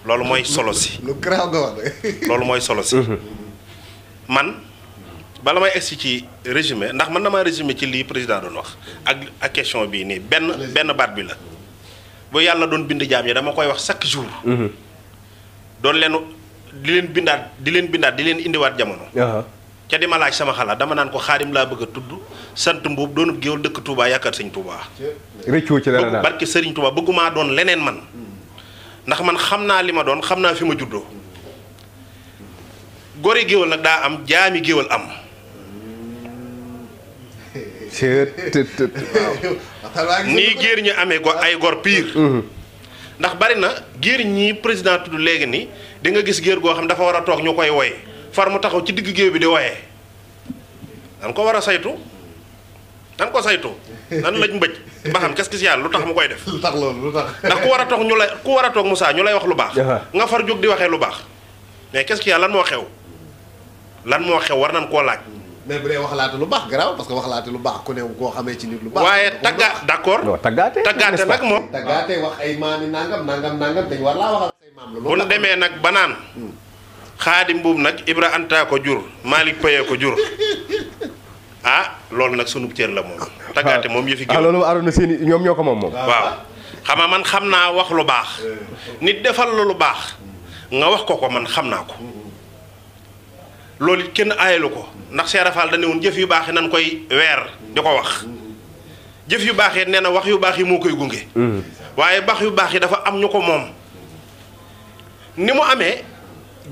[SPEAKER 9] loolu mooy solo si
[SPEAKER 4] lu garaaw nga wax
[SPEAKER 9] loolu mooy solo si man bala may egsi ci résumé ndax man damaa résumé ci lii président doon wax ak question bii nii benn baat bi la bu yàlla doon bind jaam yi dama koy wax chaque jour doon leen di leen bindaat di leen indiwaat jamono. ca di ma laaj sama xalaat dama naan ko Xaadim laa bëgg a tudd sant Mbuub doonub géwél dëkk Touba yaakaar sëñ Touba.
[SPEAKER 6] rëccoo ci dara daal
[SPEAKER 9] barke Sëriñ Touba bëggumaa doon leneen man ndax man xam naa li ma doon xam naa fi ma juddoo gori géwél nag daa am jaami géwél am. nii géer ñi amee ay gor pire. ndax bari na géer ñi président tudd léegi ni di nga gis géer goo xam dafa war a toog ñu koy woy far mu taxaw ci digg géew bi di woyee dan ko war a saytu nan ko saytu nan lañ mbëj ba xam qu'est-ce que yàlla lu tax mu koy def
[SPEAKER 4] lu tax loolu lu tax
[SPEAKER 9] ndax ku war a toog Moussa ñu lay wax lu baax nga far jóg di waxee lu baax mais qu'est-ce que yàlla lan moo xew war nañ koo laaj.
[SPEAKER 4] mais bu dee waxalaate lu baax garaaw parce que waxalaate lu baax ku ne koo xamee ci nit lu baax.
[SPEAKER 9] waaye d'accord taggaate nag moom.
[SPEAKER 4] taggaate wax ay maami nangam dañ war laa waxal say maam la.
[SPEAKER 9] bu nu demee nag ba naan Xaadim Mbuub nag Ibra Anta ko jur Malick Paye ko jur loolu nag sunu cër la moom. taggaate moom yëfi géwél.
[SPEAKER 6] loolu Arona Seyni ñoom ñoo ko moom.
[SPEAKER 9] waaw xam nga man xam naa wax lu baax. nit defal la lu baax. nga wax ko man xam naa ko. loolu it kenn aayalu ko ndax Cheikh Fall dañu woon jëf yu baax yi nan koy weer di ko wax jëf yu baax yi nee na wax yu baax yi moo koy gunge. waaye baax yu baax yi dafa am ñu ko moom ni mu amee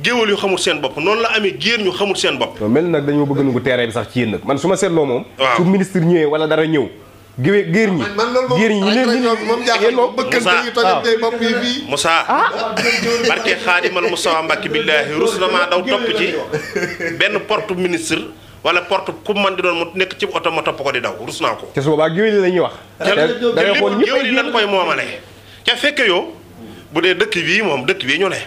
[SPEAKER 9] géwél yu xamul seen bopp noonu la amee géer ñu xamul seen bopp.
[SPEAKER 6] mel nag dañoo bëgg nangu terrain bi sax ci yéen nag man su ma seetloo moom.
[SPEAKER 9] waaw
[SPEAKER 6] su ministre ñëwee wala dara ñëw. géer ñi
[SPEAKER 4] man loolu
[SPEAKER 6] géer ñi
[SPEAKER 4] moom jaaxal moom bëggante yu tojante bopp yi fii.
[SPEAKER 9] Moussa barke Xaadimal Moussa Mbacke billaahi rus na maa daw topp ci benn porte ministre wala porte ku man di doon mu nekk ci oto ma topp ko di daw rus naa ko.
[SPEAKER 6] te su boobaa géwél yi la ñuy wax.
[SPEAKER 9] te lépp géwél yi lañ koy moomale. ca fekke yow bu dee dëkk bii moom dëkk bii ñu ne.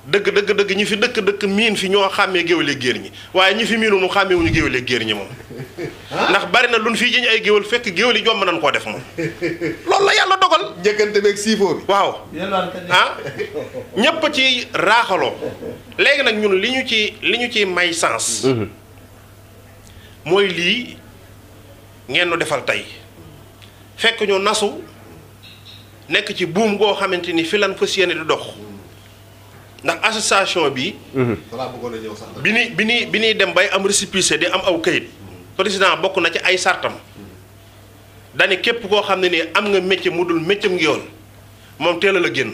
[SPEAKER 9] dëgg ñi fi dëkk miin fi ñoo xàmmee géwél géer ñi waaye ñi fi miinu nu xàmmee wuñu géwél géer ñi moom. ndax bari na luñ fiy jëñ ay géwél fekk géwél yi jomb nañ koo def moom loolu la yàlla dogal.
[SPEAKER 4] njëkkante beeg siifoo bi.
[SPEAKER 9] waaw ñépp ci raaxaloo léegi nag ñun li ñu ci may sens. mooy lii ngeen nu defal tey fekk ñu nasu nekk ci buum goo xamante ni fi lan fas yéene di dox. ndax association bi. bi ni dem bay am récépissé di am aw kayit président bokk na ci ay sartam dani képp koo xam ne nii am nga métier mu dul métier ngi yoon moom teel a la génn.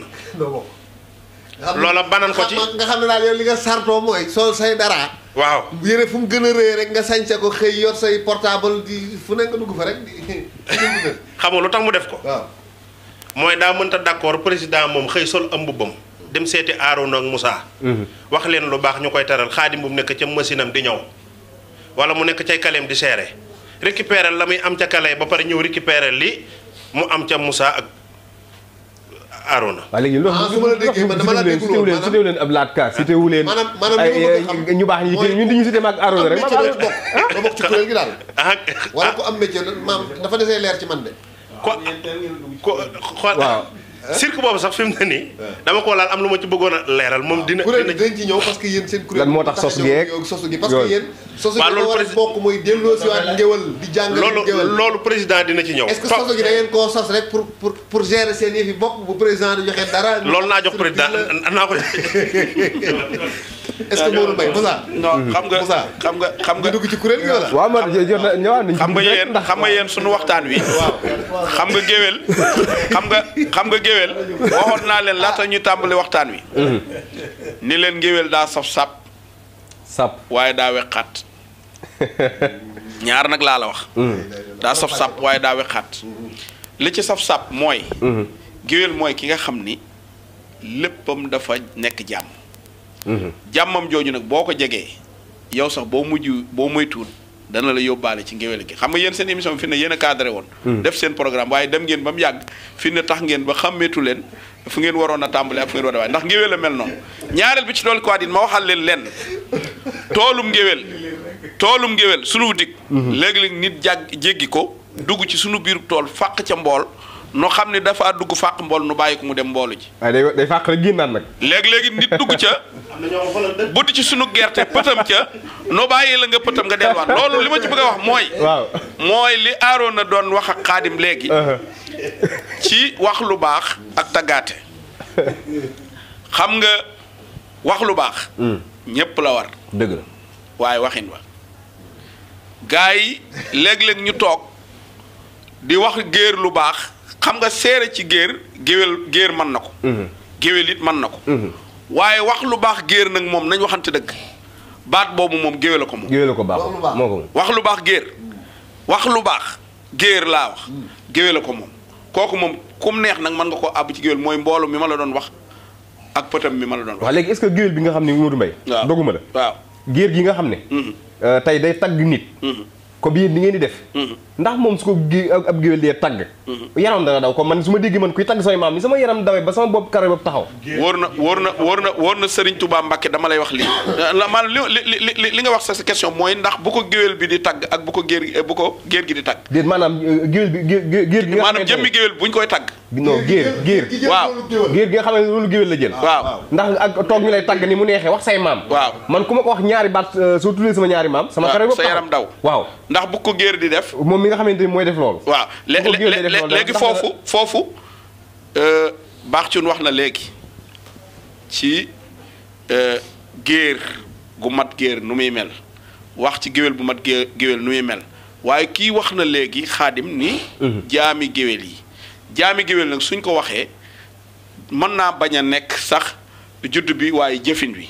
[SPEAKER 9] loola banan ko ci
[SPEAKER 4] nga xam ne daal yow li nga sartoo mooy sol say dara.
[SPEAKER 9] waaw
[SPEAKER 4] yére fu mu gën a rëy rek nga sañse ko xëy yor say portable di fu ne nga dugg fa rek
[SPEAKER 9] xam nga lu tax mu def ko.
[SPEAKER 4] waaw
[SPEAKER 9] mooy daa mënta d'accord président moom xëy sol am mbubbam dem seeti Arona ak Moussa. wax leen lu baax ñu koy taral Xaadim bu nekk ca machine am di ñëw wala mu nekk cay kaleem di seere récupérer la muy am ca kale ba pare ñëw récupérer li mu am ca Moussa ak Arona.
[SPEAKER 6] waaw léegi loolu
[SPEAKER 4] su ma la déggee man dama la déglu
[SPEAKER 6] maanaam cité wu leen ab laat ka cité wu leen.
[SPEAKER 4] maanaam
[SPEAKER 6] ñu baax ñi ñun dañu cité ma ak Arona rek.
[SPEAKER 4] ma bokk ci kuréel gi daal. wala ko am métier maam dafa desee leer ci man de.
[SPEAKER 9] waaw. cirque boobu sax fi mu ne nii. dama ko laal am lu ma ci bëggoon a leeral moom dina.
[SPEAKER 4] kuréel dañ ci ñëw parce que yéen seen kuréel.
[SPEAKER 6] lan moo tax sos geeg
[SPEAKER 4] sosu gi parce que yéen. sosu gi dafa war a bokk mooy delloo si waat ngéwal di jàngal ngéwal
[SPEAKER 9] loolu président dina ci ñëw.
[SPEAKER 4] est-ce que sosu gi da ngeen koo sos rek pour gérer seen yëf yi bopp bu président di joxe dara.
[SPEAKER 9] loolu naa jox président naa ko.
[SPEAKER 4] est-ce que Modou Mbaye Moussa.
[SPEAKER 7] non xam nga
[SPEAKER 4] dugg ci kuréel gi wala.
[SPEAKER 6] waaw man jot na ñëwaat nañu.
[SPEAKER 7] xam nga yéen suñu waxtaan wi. xam nga géwél xam nga géwél waxoon naa leen laata ñu tàmbali waxtaan wi. ni leen géwél daa sap waaye daa weqaat ñaar nag laa la wax. daa sap waaye daa weqaat li ci sap mooy. géwél mooy ki nga xam ni léppam dafa nekk jàmm. jàmmam jooju nag boo ko jegee yow sax boo moytuwul dana la yóbbaale ci ngéwél gi xam nga yéen seen émission bi fi ne yéen a cadré woon. def seen programme waaye dem ngeen ba mu yàgg fi ne tax ngeen ba xàmmeetu leen fu ngeen waroon a tàmbale ak fu ngeen war a waaye ndax ngéwél a mel noonu. ñaareel bi ci dool ko ma waxal leen lenn toolum ngéwél sunu wutik léegi-léegi nit jéggi ko dugg ci sunu biir tool fàq ca mbool no xam ne dafa dugg fàq mbool nu bàyyi ko mu dem mboolu ji.
[SPEAKER 6] waaye day fàq rek génnaan nag.
[SPEAKER 7] léegi nit dugg ca. buti ci sunu gerte pëtam ca noo bàyyi la nga pëtam nga delluwaat loolu li ma ci bëgg a wax mooy.
[SPEAKER 6] waaw
[SPEAKER 7] mooy li Arona doon wax ak Xaadim léegi. ci wax lu baax ak taggaate. xam nga wax lu baax ñépp la war
[SPEAKER 6] dëgg la
[SPEAKER 7] waaye waxin wa gaa yi léeg-léeg ñu toog di wax géer lu baax xam nga seere ci géer mën na ko géwél it mën na ko waaye wax lu baax géer nag moom nañ waxante dëgg baat boobu moom géwél a ko moom
[SPEAKER 6] géwél a ko baax moo ko moom
[SPEAKER 7] wax lu baax géer wax lu baax géer laa wax géwél a ko moom kooku moom kum neex nag mën nga koo àbb ci géwél mooy mboolu mi ma la doon wax ak pëtam mi ma la doon wax
[SPEAKER 6] waaw léegi est-ce que géwél bi nga xam ne Modou Mbaye
[SPEAKER 7] waaw
[SPEAKER 6] doguma la
[SPEAKER 7] waaw
[SPEAKER 6] géer gi nga xam ne tey day tagg nit comme yéen ni ngeen di def ndax moom su ko ab géwél dee tagg yaram dana daw comme man su ma déggee man kuy tagg samay maam ni sama yaram dawee ba sama bopp kare bopp taxaw
[SPEAKER 7] wóor na Serigne Touba Mbacké dama lay wax lii maanaam li nga wax sa question mooy ndax bu ko géwél bi di tagg ak bu ko géer gi di tagg
[SPEAKER 6] déet maanaam géwél bi géer gi nga
[SPEAKER 7] maanaam jëmmi géwél buñ koy tagg
[SPEAKER 6] non géer
[SPEAKER 7] waaw
[SPEAKER 6] géer gi nga xam ne loolu géwél la jël
[SPEAKER 7] waaw
[SPEAKER 6] ndax ak toog ñu lay tagg ni mu neexee wax say maam
[SPEAKER 7] waaw man
[SPEAKER 6] ku ma ko wax ñaari baat soo tuddee sama ñaari maam sama kare bopp
[SPEAKER 7] sa yaram daw
[SPEAKER 6] waaw
[SPEAKER 7] ndax bu ko géer di def
[SPEAKER 6] moom mi nga xamante ni mooy def loolu
[SPEAKER 7] waaw léegi foofu baax cun wax na léegi ci géer gu mat géer nu muy mel wax ci géwél bu mat géwél nu muy mel waaye kii wax na léegi xaadim ni jaami géwél yi jaami géwél nag suñ ko waxee mën naa bañ a nekk sax judd bi waaye jëfin wi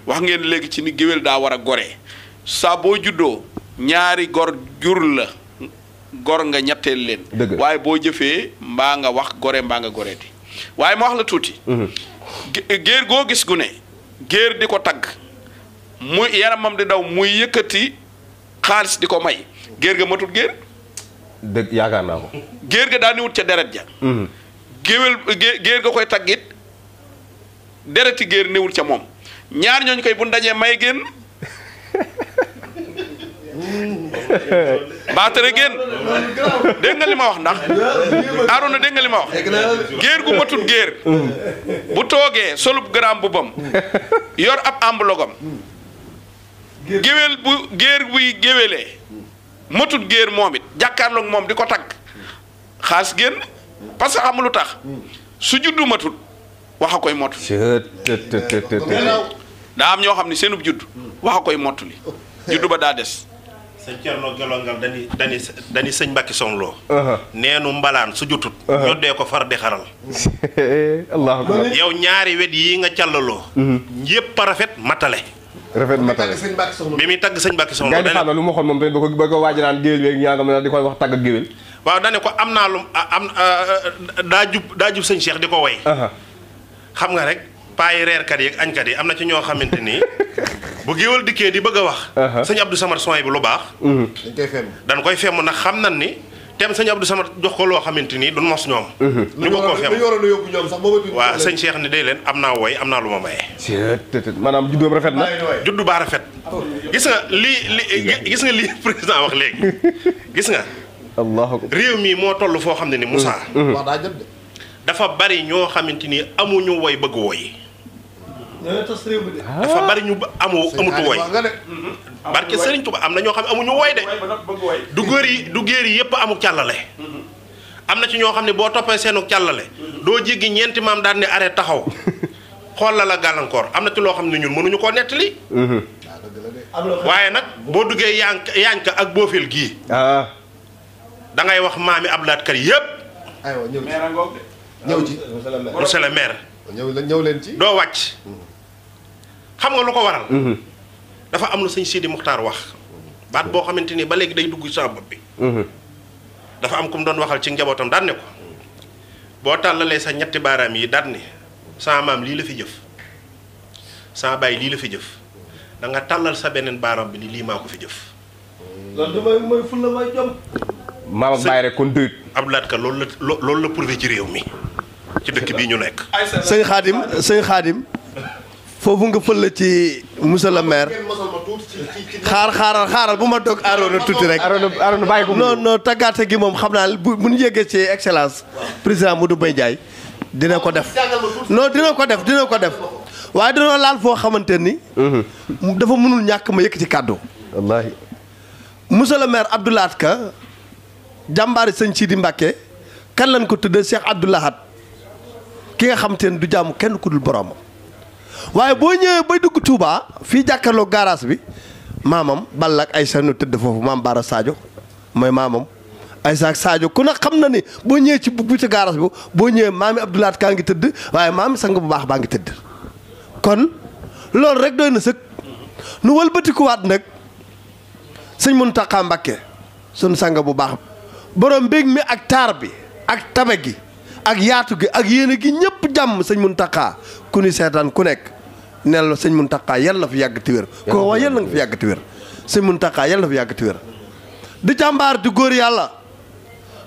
[SPEAKER 7] wax ngeen léegi ci ni géwél daa war a goree saa boo juddoo ñaari gor jur la gor nga ñetteel leen waaye boo jëfee mbaa nga wax gore mbaa nga gore di waaye ma wax la tuuti géer goo gis gu ne géer di ko tagg muy yaramam di daw muy yëkkati xaalis di ko may géer ga matul géer
[SPEAKER 6] dëgg yaakaar naa ko
[SPEAKER 7] géer ga daa niwut ca deret ja géer ga koy taggit dereti géer niwul ca moom ñaar ñooñu koy bu ndajee may génn baatare génn dégg nga li ma wax ndax Arouna dégg nga li ma wax géer gu matut géer bu toogee solub garaam bu bam yor ab ambulogam géwél bu géer buy géwélee matut géer moom it jàkkaarloog moom di ko tagg xaas génn parce que xam lu tax su juddu matut wax a koy motu daa am ñoo xam ne seenub judd wax a koy motu li juddu ba daa des
[SPEAKER 9] sëñ Thierno Gelongal dani sëñ Mbacke Sonlo neenu mbalaan su jutut ñoddee ko far di xaral
[SPEAKER 6] allahu akbar
[SPEAKER 9] yow ñaari wet yi nga càllaloo yépp rafet matale bi muy tagg sëñ Mbacke Sonlo
[SPEAKER 6] ngay xam lu ma xool moom ba ko waaj naan géwél bi ñaa nga di koy wax tagg ak géwél
[SPEAKER 9] waaw dane ko am naa lu daa jub sëñ Cheikh di ko way xam nga rek paayi reerkat yi ak añkat yi am na ci ñoo xamante ni bu géwél dikkee di bëgg a wax sëñ Abdou Samad soy bi lu baax dañ koy femm nag xam nan ni tem sëñ Abdou Samad jox ko loo xamante ni duñ mos ñoom ñu bëgg koo femm waaw sëñ Cheikh ni day leen am naa woy am naa lu ma maye
[SPEAKER 6] maanaam juddoom rafet na
[SPEAKER 9] juddu baa rafet gis nga lii président wax léegi gis nga réew mi moo toll foo xam ne ni Moussa dafa bari ñoo xamante ni amuñu woy bëgg woy dafa bari ñu amutu woy barke Serigne Touba am na ñoo xam ne amuñu woy de du géer yi yépp amuk càllale am na ci ñoo xam ne boo toppee seenu càllale doo jéggi ñeenti maam daal ne arrêt taxaw xool la gàllankoor am na ci loo xam ne ñun mënuñu koo nettali waaye nag boo duggee yaañka ak boofil gii da ngay wax maami ablaat kar yépp
[SPEAKER 8] ñëw ci
[SPEAKER 9] monsieur le maire
[SPEAKER 8] ñëw leen ci
[SPEAKER 9] doo wàcc xam nga lu ko waral dafa am lu sëñ Sidi Muxtaar wax baat boo xamante ni ba léegi day dugg sa bopp bi dafa am ku mu doon waxal ci njabootam daan ne ko boo tàllalee sa ñetti baaraam yi daan ne sama maam lii la fi jëf sama baay lii la fi jëf da nga tàllal sa beneen baaraam bi ni lii maa ko fi jëf
[SPEAKER 8] loolu mooy ful la mooy jom
[SPEAKER 6] maam ak baay rek kon doyut
[SPEAKER 9] Abdoulaye Ka loolu la prouvé ci réew mi ci dëkk bii ñu nekk
[SPEAKER 8] sëñ Xaadim foofu nga fël la ci monsieur le maire xaaral bu ma toog Arouna tuuti rek
[SPEAKER 6] Arouna bàyyi ko
[SPEAKER 8] non taggaate gi moom xam naa bu ñu yéegee ci excellence président Modou Mbaye Ndiaye dina ko def non dina ko def waaye dina laal foo xamante ni dafa mënul ñàkk ma yëkk ci kàddu
[SPEAKER 6] wallaahi
[SPEAKER 8] monsieur le maire Abdoulaye Ka jàmbaari sëñ Sidi Mbacke kan lañ ko tuddee Cheikh Abdou Lahad ki nga xamante ni du jaamu kenn ku dul borom waaye boo ñëwee bay dugg Touba fii jàkkaarloo garage bi maamam Balla ak Aïssa nu tëdd foofu maam Bara Sadio mooy maamam Aïssa ak Sadio ku ne xam na ni boo ñëwee ci bu ci garage bi boo ñëwee maami Abdoulaat kaa ngi tëdd waaye maami sang bu baax baa ngi tëdd kon loolu rek doy na sëkk nu wëlbatikuwaat nag sëñ Mountakha Mbacké sunu sang bu baax borom mbég mi ak taar bi ak tabe gi ak yaatu gi ak yéene gi ñëpp jàmm sëñ Mountakha ku ni seetaan ku nekk neel sëñ Mountakha yàlla na fi yàgg ti wér koo wax yàlla nga fi yàgg ti wér sëñ Mountakha yàlla na fi yàgg ti wér di jàmbaar di góor yàlla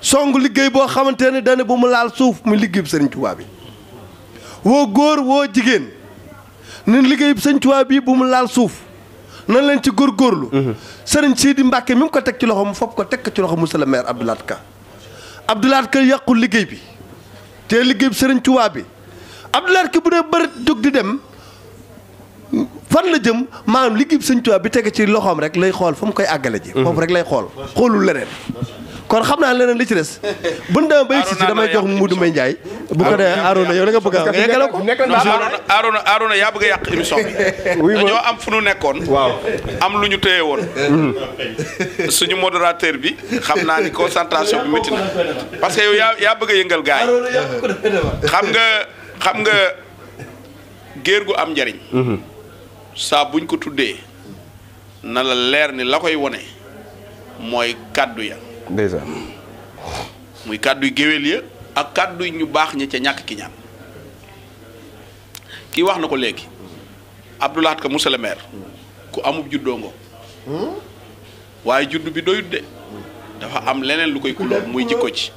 [SPEAKER 8] song liggéey boo xamante ne dana bu mu laal suuf mu liggéey bu sëriñ Tuubaa bi woo góor woo jigéen ni liggéey bu sëriñ Tuubaa bi bu mu laal suuf nan leen ci góorgóorlu sëriñ Sidi Mbàkke mi mu ko teg ci loxo mu fopp ko teg ko ci loxo monsieur le maire Abdoulaat Ka Abdoulaat Ka yàqul liggéey bi te liggéey bi sëriñ Tuubaa bi Abdoulaat Ka bu dee bëri jóg di dem fan la jëm maanaam liggéey bi sëriñ Tuubaa bi teg ci loxoom rek lay xool fa mu koy àggale ji foofu rek lay xoolul leneen kon xam naa leneen li ci des bu ñu demee ba yegsi ci damay jox Modou Mbaye Ndiaye bu ko dee Arona yow da nga bëgg a yeggale ko
[SPEAKER 7] Arona yaa bëgg a yàq émission bi dañoo am fu nu nekkoon
[SPEAKER 6] waaw am
[SPEAKER 7] lu ñu téye woon suñu modérateur bi xam naa ni concentration bi métti na parce que yow yaa bëgg a yëngal gaay xam nga géer gu am njariñ saa buñ ko tuddee na la leer ni la koy wone mooy kàddu ya
[SPEAKER 6] ndeysaan
[SPEAKER 7] muy kàddu yu géwél ya ak kàddu ñu baax ñi ca ñàkk ki ñaan kii wax na ko léegi Abdoulaat Ka monsieur le maire ku amub juddoo ngo waaye juddu bi doyut de dafa am leneen lu koy kulóor muy jikko ci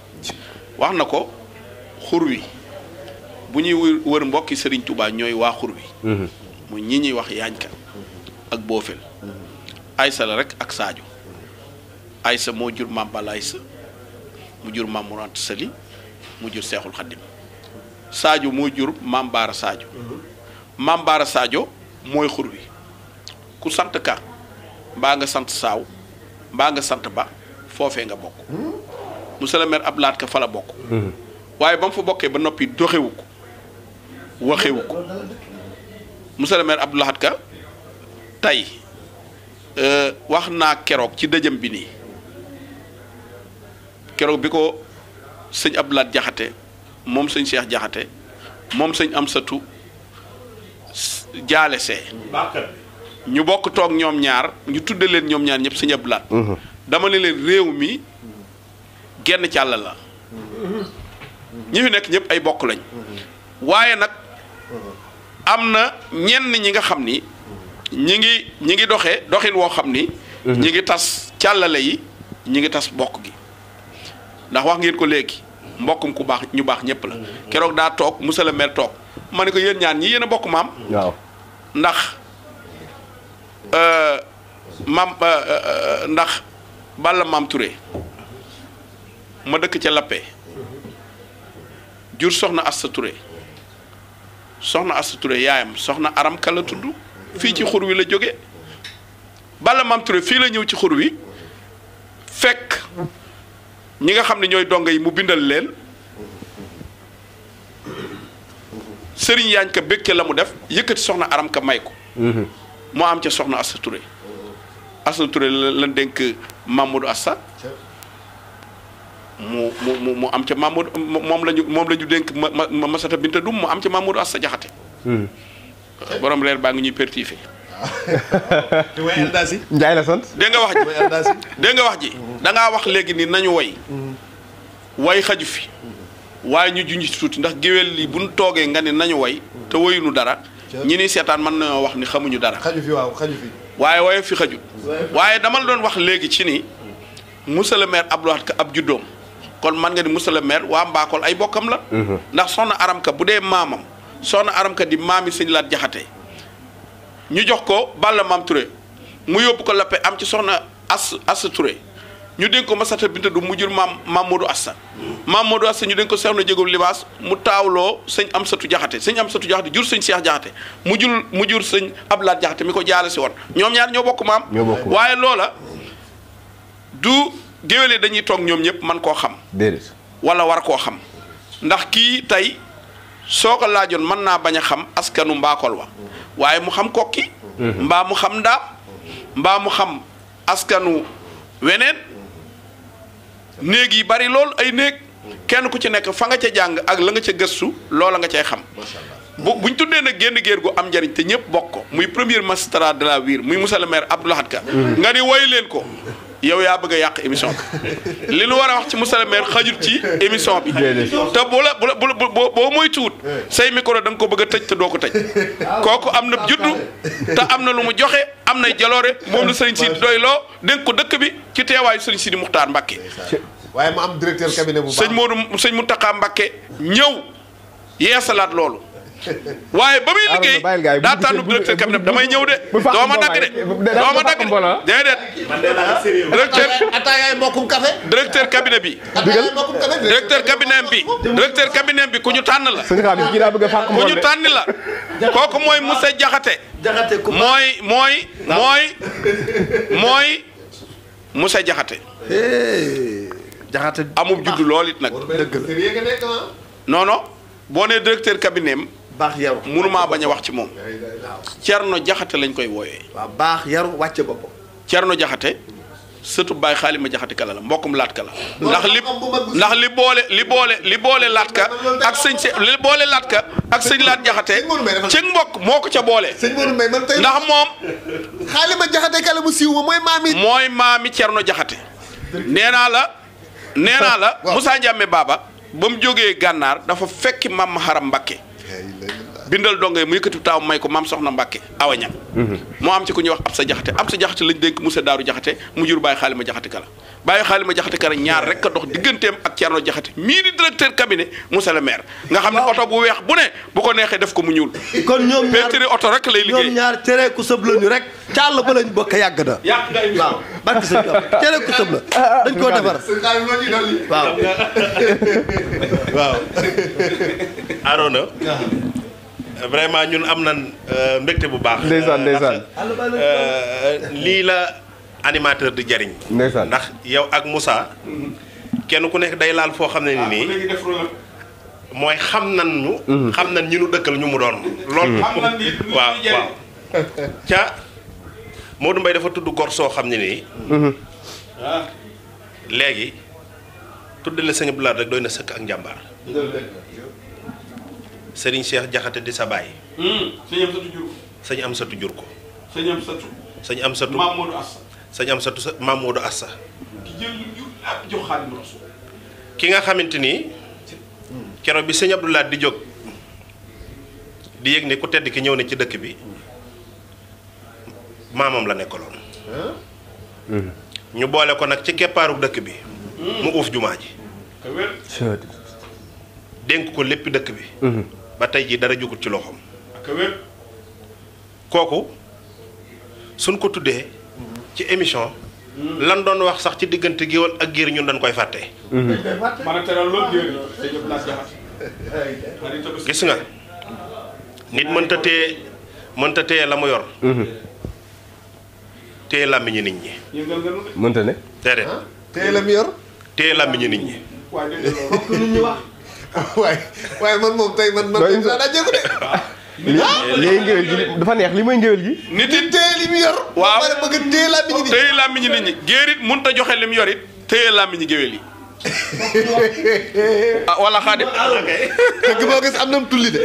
[SPEAKER 7] wax na ko xur wi bu ñuy wër mbokki Serigne Touba ñooy waa xur wi muy ñi ñuy wax yaañka ak boofel Aïssa la rek ak Sadio Aïssa moo jur maam Balla Aïssa mu jur maam Mor Anta Sali mu jur Seexul Xaddim Sadio moo jur maam Baara Sadio maam Baara Sadio mooy xur wi ku sant ka mbaa nga sant saaw mbaa nga sant ba foofee nga bokk monsieur le maire Abdoulaat Ka fa la bokk waaye ba mu fa bokkee ba noppi doxewu ko waxewu ko monsieur le maire Abdoulaat Ka tey wax naa keroog ci dëjëm bi nii keroog bi ko sëñ Abdoulaat Jaxate moom sëñ Cheikh Jaxate moom sëñ Amsatu jaale see ñu bokk toog ñoom ñaar ñu tudde leen ñoom ñaar ñëpp sëñ Abdoulaat dama ne leen réew mi genn càll la ñi fi nekk ñëpp ay bokk lañ waaye nag am na ñenn ñi nga xam ni ñi ngi doxee doxin woo xam ni ñi ngi tas càllale yi ñi ngi tas bokk gi ndax wax ngeen ko léegi mbokkum ku baax ñu baax ñëpp la keroog daa toog monsieur le maire toog ma ne ko yéen ñaan ñi yéen a bokk maam
[SPEAKER 6] waaw
[SPEAKER 7] ndax ndax Balla Maam Touré ma dëkk ca Lappé jur soxna Asta Touré soxna Asta Touré yaayam soxna Aram Ka la tudd fii ci xur wi la jóge Balla Maam Touré fii la ñëw ci xur wi fekk ñi nga xam ne ñooy dongo yi mu bindal leen sëriñ yaañ ka bég ca la mu def yëkkati soxna Aram Ka may ko moo am ca soxna Asta Touré Asta Touré la dénk Mamadou Asta mu am ca Mamadou moom la ñu dénk Masata Binta Dum mu am ca Mamadou Asta Jaxate borom reer baa ngi ñuy pertife
[SPEAKER 6] Njaay la sant
[SPEAKER 7] dégg nga wax ji dégg nga wax ji dangaa wax léegi ni nañu way xaju fi waaye ñu junj ci tuuti ndax géwél li buñ toogee nga ne nañu way te woyunu dara ñi ni seetaan mën nañoo wax ni xamuñu dara
[SPEAKER 1] xaju fi waaw xaju fi
[SPEAKER 7] waaye waye fi xajut waaye dama la doon wax léegi ci ni monsieur le maire Abdoulaat Ka ab juddoom kon man nga ni monsieur le maire waa Mbakol ay bokkam la ndax soxna Aram Ka bu dee maamam soxna Aram Ka di maami sëñ Laat Jaxate ñu jox ko Balla Maam Touré mu yóbbu ko Lappé am ci soxna Asta Touré ñu dénk ko Masata Binta du mu jur Mamadou Asta Mamadou Asta ñu dénk ko Seexna Jégul Libaas mu taawloo sëñ Amsatu Jaxate sëñ Amsatu Jaxate jur sëñ Cheikh Jaxate mu jur sëñ Abdoulaat Jaxate mi ko jaale si woon ñoom ñaar ñoo bokk maam waaye loola du géwéle dañuy toog ñoom ñëpp man koo xam
[SPEAKER 6] déedéet
[SPEAKER 7] wala war koo xam ndax kii tey soo ko laajoon mën naa bañ a xam askanu Mbakol wa waaye mu xam kokki mbaa mu xam ndaam mbaa mu xam askanu weneen néeg yi bari lool ay néeg kenn ku ci nekk fa nga ca jàng ak la nga ca gëstu loola nga cay xam buñ tuddee nag génn géer gu am njariñ te ñëpp bokk ko muy premier magistrat de la ville muy monsieur le maire Abdou Lahad Ka nga ni woy leen ko yow yaa bëgg a yàq émission bi li nu war a wax ci monsieur le maire xajut ci émission bi te boo moy tuut say micro da nga ko bëgg a tëj te doo ko tëj kooku am na juddu te am na lu mu joxe am nay jaloore moom la sëriñ si doyloo dénk ko dëkk bi ci teewaayu sëriñ Sidi Muxtaar Mbàkke
[SPEAKER 4] waaye mu am directeur cabinet bu baax
[SPEAKER 7] sëñ Mountakha Mbàkke ñëw yeesalaat loolu waaye ba muy liggéey daa tànn directeur cabinet damay ñëw de doo ma dagg de déedéet directeur
[SPEAKER 8] ataaya mbokkum café
[SPEAKER 7] directeur cabinet bi directeur cabinet bi ku ñu tànn la ku ñu tànn la kooku mooy Moussa Jaxate mooy Moussa Jaxate amub juddu lool it nag non non boo nee directeur cabinet am
[SPEAKER 8] baax yaru
[SPEAKER 7] mënumaa bañ a wax ci moom Cerno Jaxate lañ koy wooyee
[SPEAKER 8] waaw baax yaru wàcce boppam
[SPEAKER 7] Cerno Jaxate sëtu Baay Xaalima Jaxate Kala la mbokkum laat ka la ndax li boole laat ka ak sëñ li boole laat ka ak sëñ laat Jaxate ci mbokk moo ko ca boole ndax moom
[SPEAKER 8] Xaalima Jaxate Kala mu siiw ma
[SPEAKER 7] mooy maami Cerno Jaxate nee naa la Moussa Ndiame Baba ba mu jógee gànnaar dafa fekki maam Haram Mbakke bindal donge mu yëkkati taaw may ko maam Soxna Mbakke Awa Ñang moo am ci ku ñuy wax Absa Jaxate lañ dénk Moussa Daaru Jaxate mu jur Baye Xaalima Jaxate Kala Baye Xaalima Jaxate Kala ñaar rek a dox digganteem ak Cerno Jaxate mii di directeur cabinet Moussa le maire nga xam ne oto bu weex bu ne bu ko neexee def ko mu ñuul
[SPEAKER 8] kon ñoom ñaar
[SPEAKER 7] pétri oto rek lay liggéey
[SPEAKER 8] ñoom ñaar cere ku sëb lañu rek càll ba lañ bokk yàgg na waaw barke sëñ cere ku sëb la dañ koo defar
[SPEAKER 9] waaw Arona vraiment ñun am nañ mbégte bu baax
[SPEAKER 6] ndeysaan
[SPEAKER 9] lii la animateur di jariñ ndax yow ak Moussa kenn ku nekk day laal foo xam ne nii mooy xam nan ñu nu dëkkal ñu mu doon loolu waaw ca Modou Mbaye dafa tudd gor soo xam ne nii léegi tudd la sëñ Abdoulaye rek doy na sëkk ak njàmbaar Serigne Cheikh Jaxate di sa baay sëñ Amsatu jur ko sëñ Amsatu Mamadou Assa ki nga xamante ni keroog bi sëñ Abdoulaye di jóg di yëg ni ku tedd ki ñëw na ci dëkk bi maamam la nekkaloon ñu boole ko nag ci keppaaru dëkk bi mu uuf jumaa ji dénk ko lépp dëkk bi ba tey jii dara jugut ci loxoom kooku suñ ko tuddee ci émission lan doon wax sax ci diggante géwël ak giir ñun dañ koy fàtte gis nga nit mënta téye la mu yor téye làmmiñu nit ñi
[SPEAKER 6] mënta ne
[SPEAKER 9] déedéet
[SPEAKER 8] téye la mu yor
[SPEAKER 9] téye làmmiñu nit ñi
[SPEAKER 8] waaye man moom tey man daa jéego de
[SPEAKER 6] léegi ngéwél gi dafa neex li mooy ngéwél gi
[SPEAKER 7] nit it
[SPEAKER 8] téye li mu yor
[SPEAKER 7] waaw
[SPEAKER 8] bëgg téye làmmiñu nit ñi
[SPEAKER 7] téye làmmiñu nit ñi géerit mënut a joxe li mu yor it téye làmmiñu géwél yi wala xaadim
[SPEAKER 8] dëgg boo gis am na mu tulli de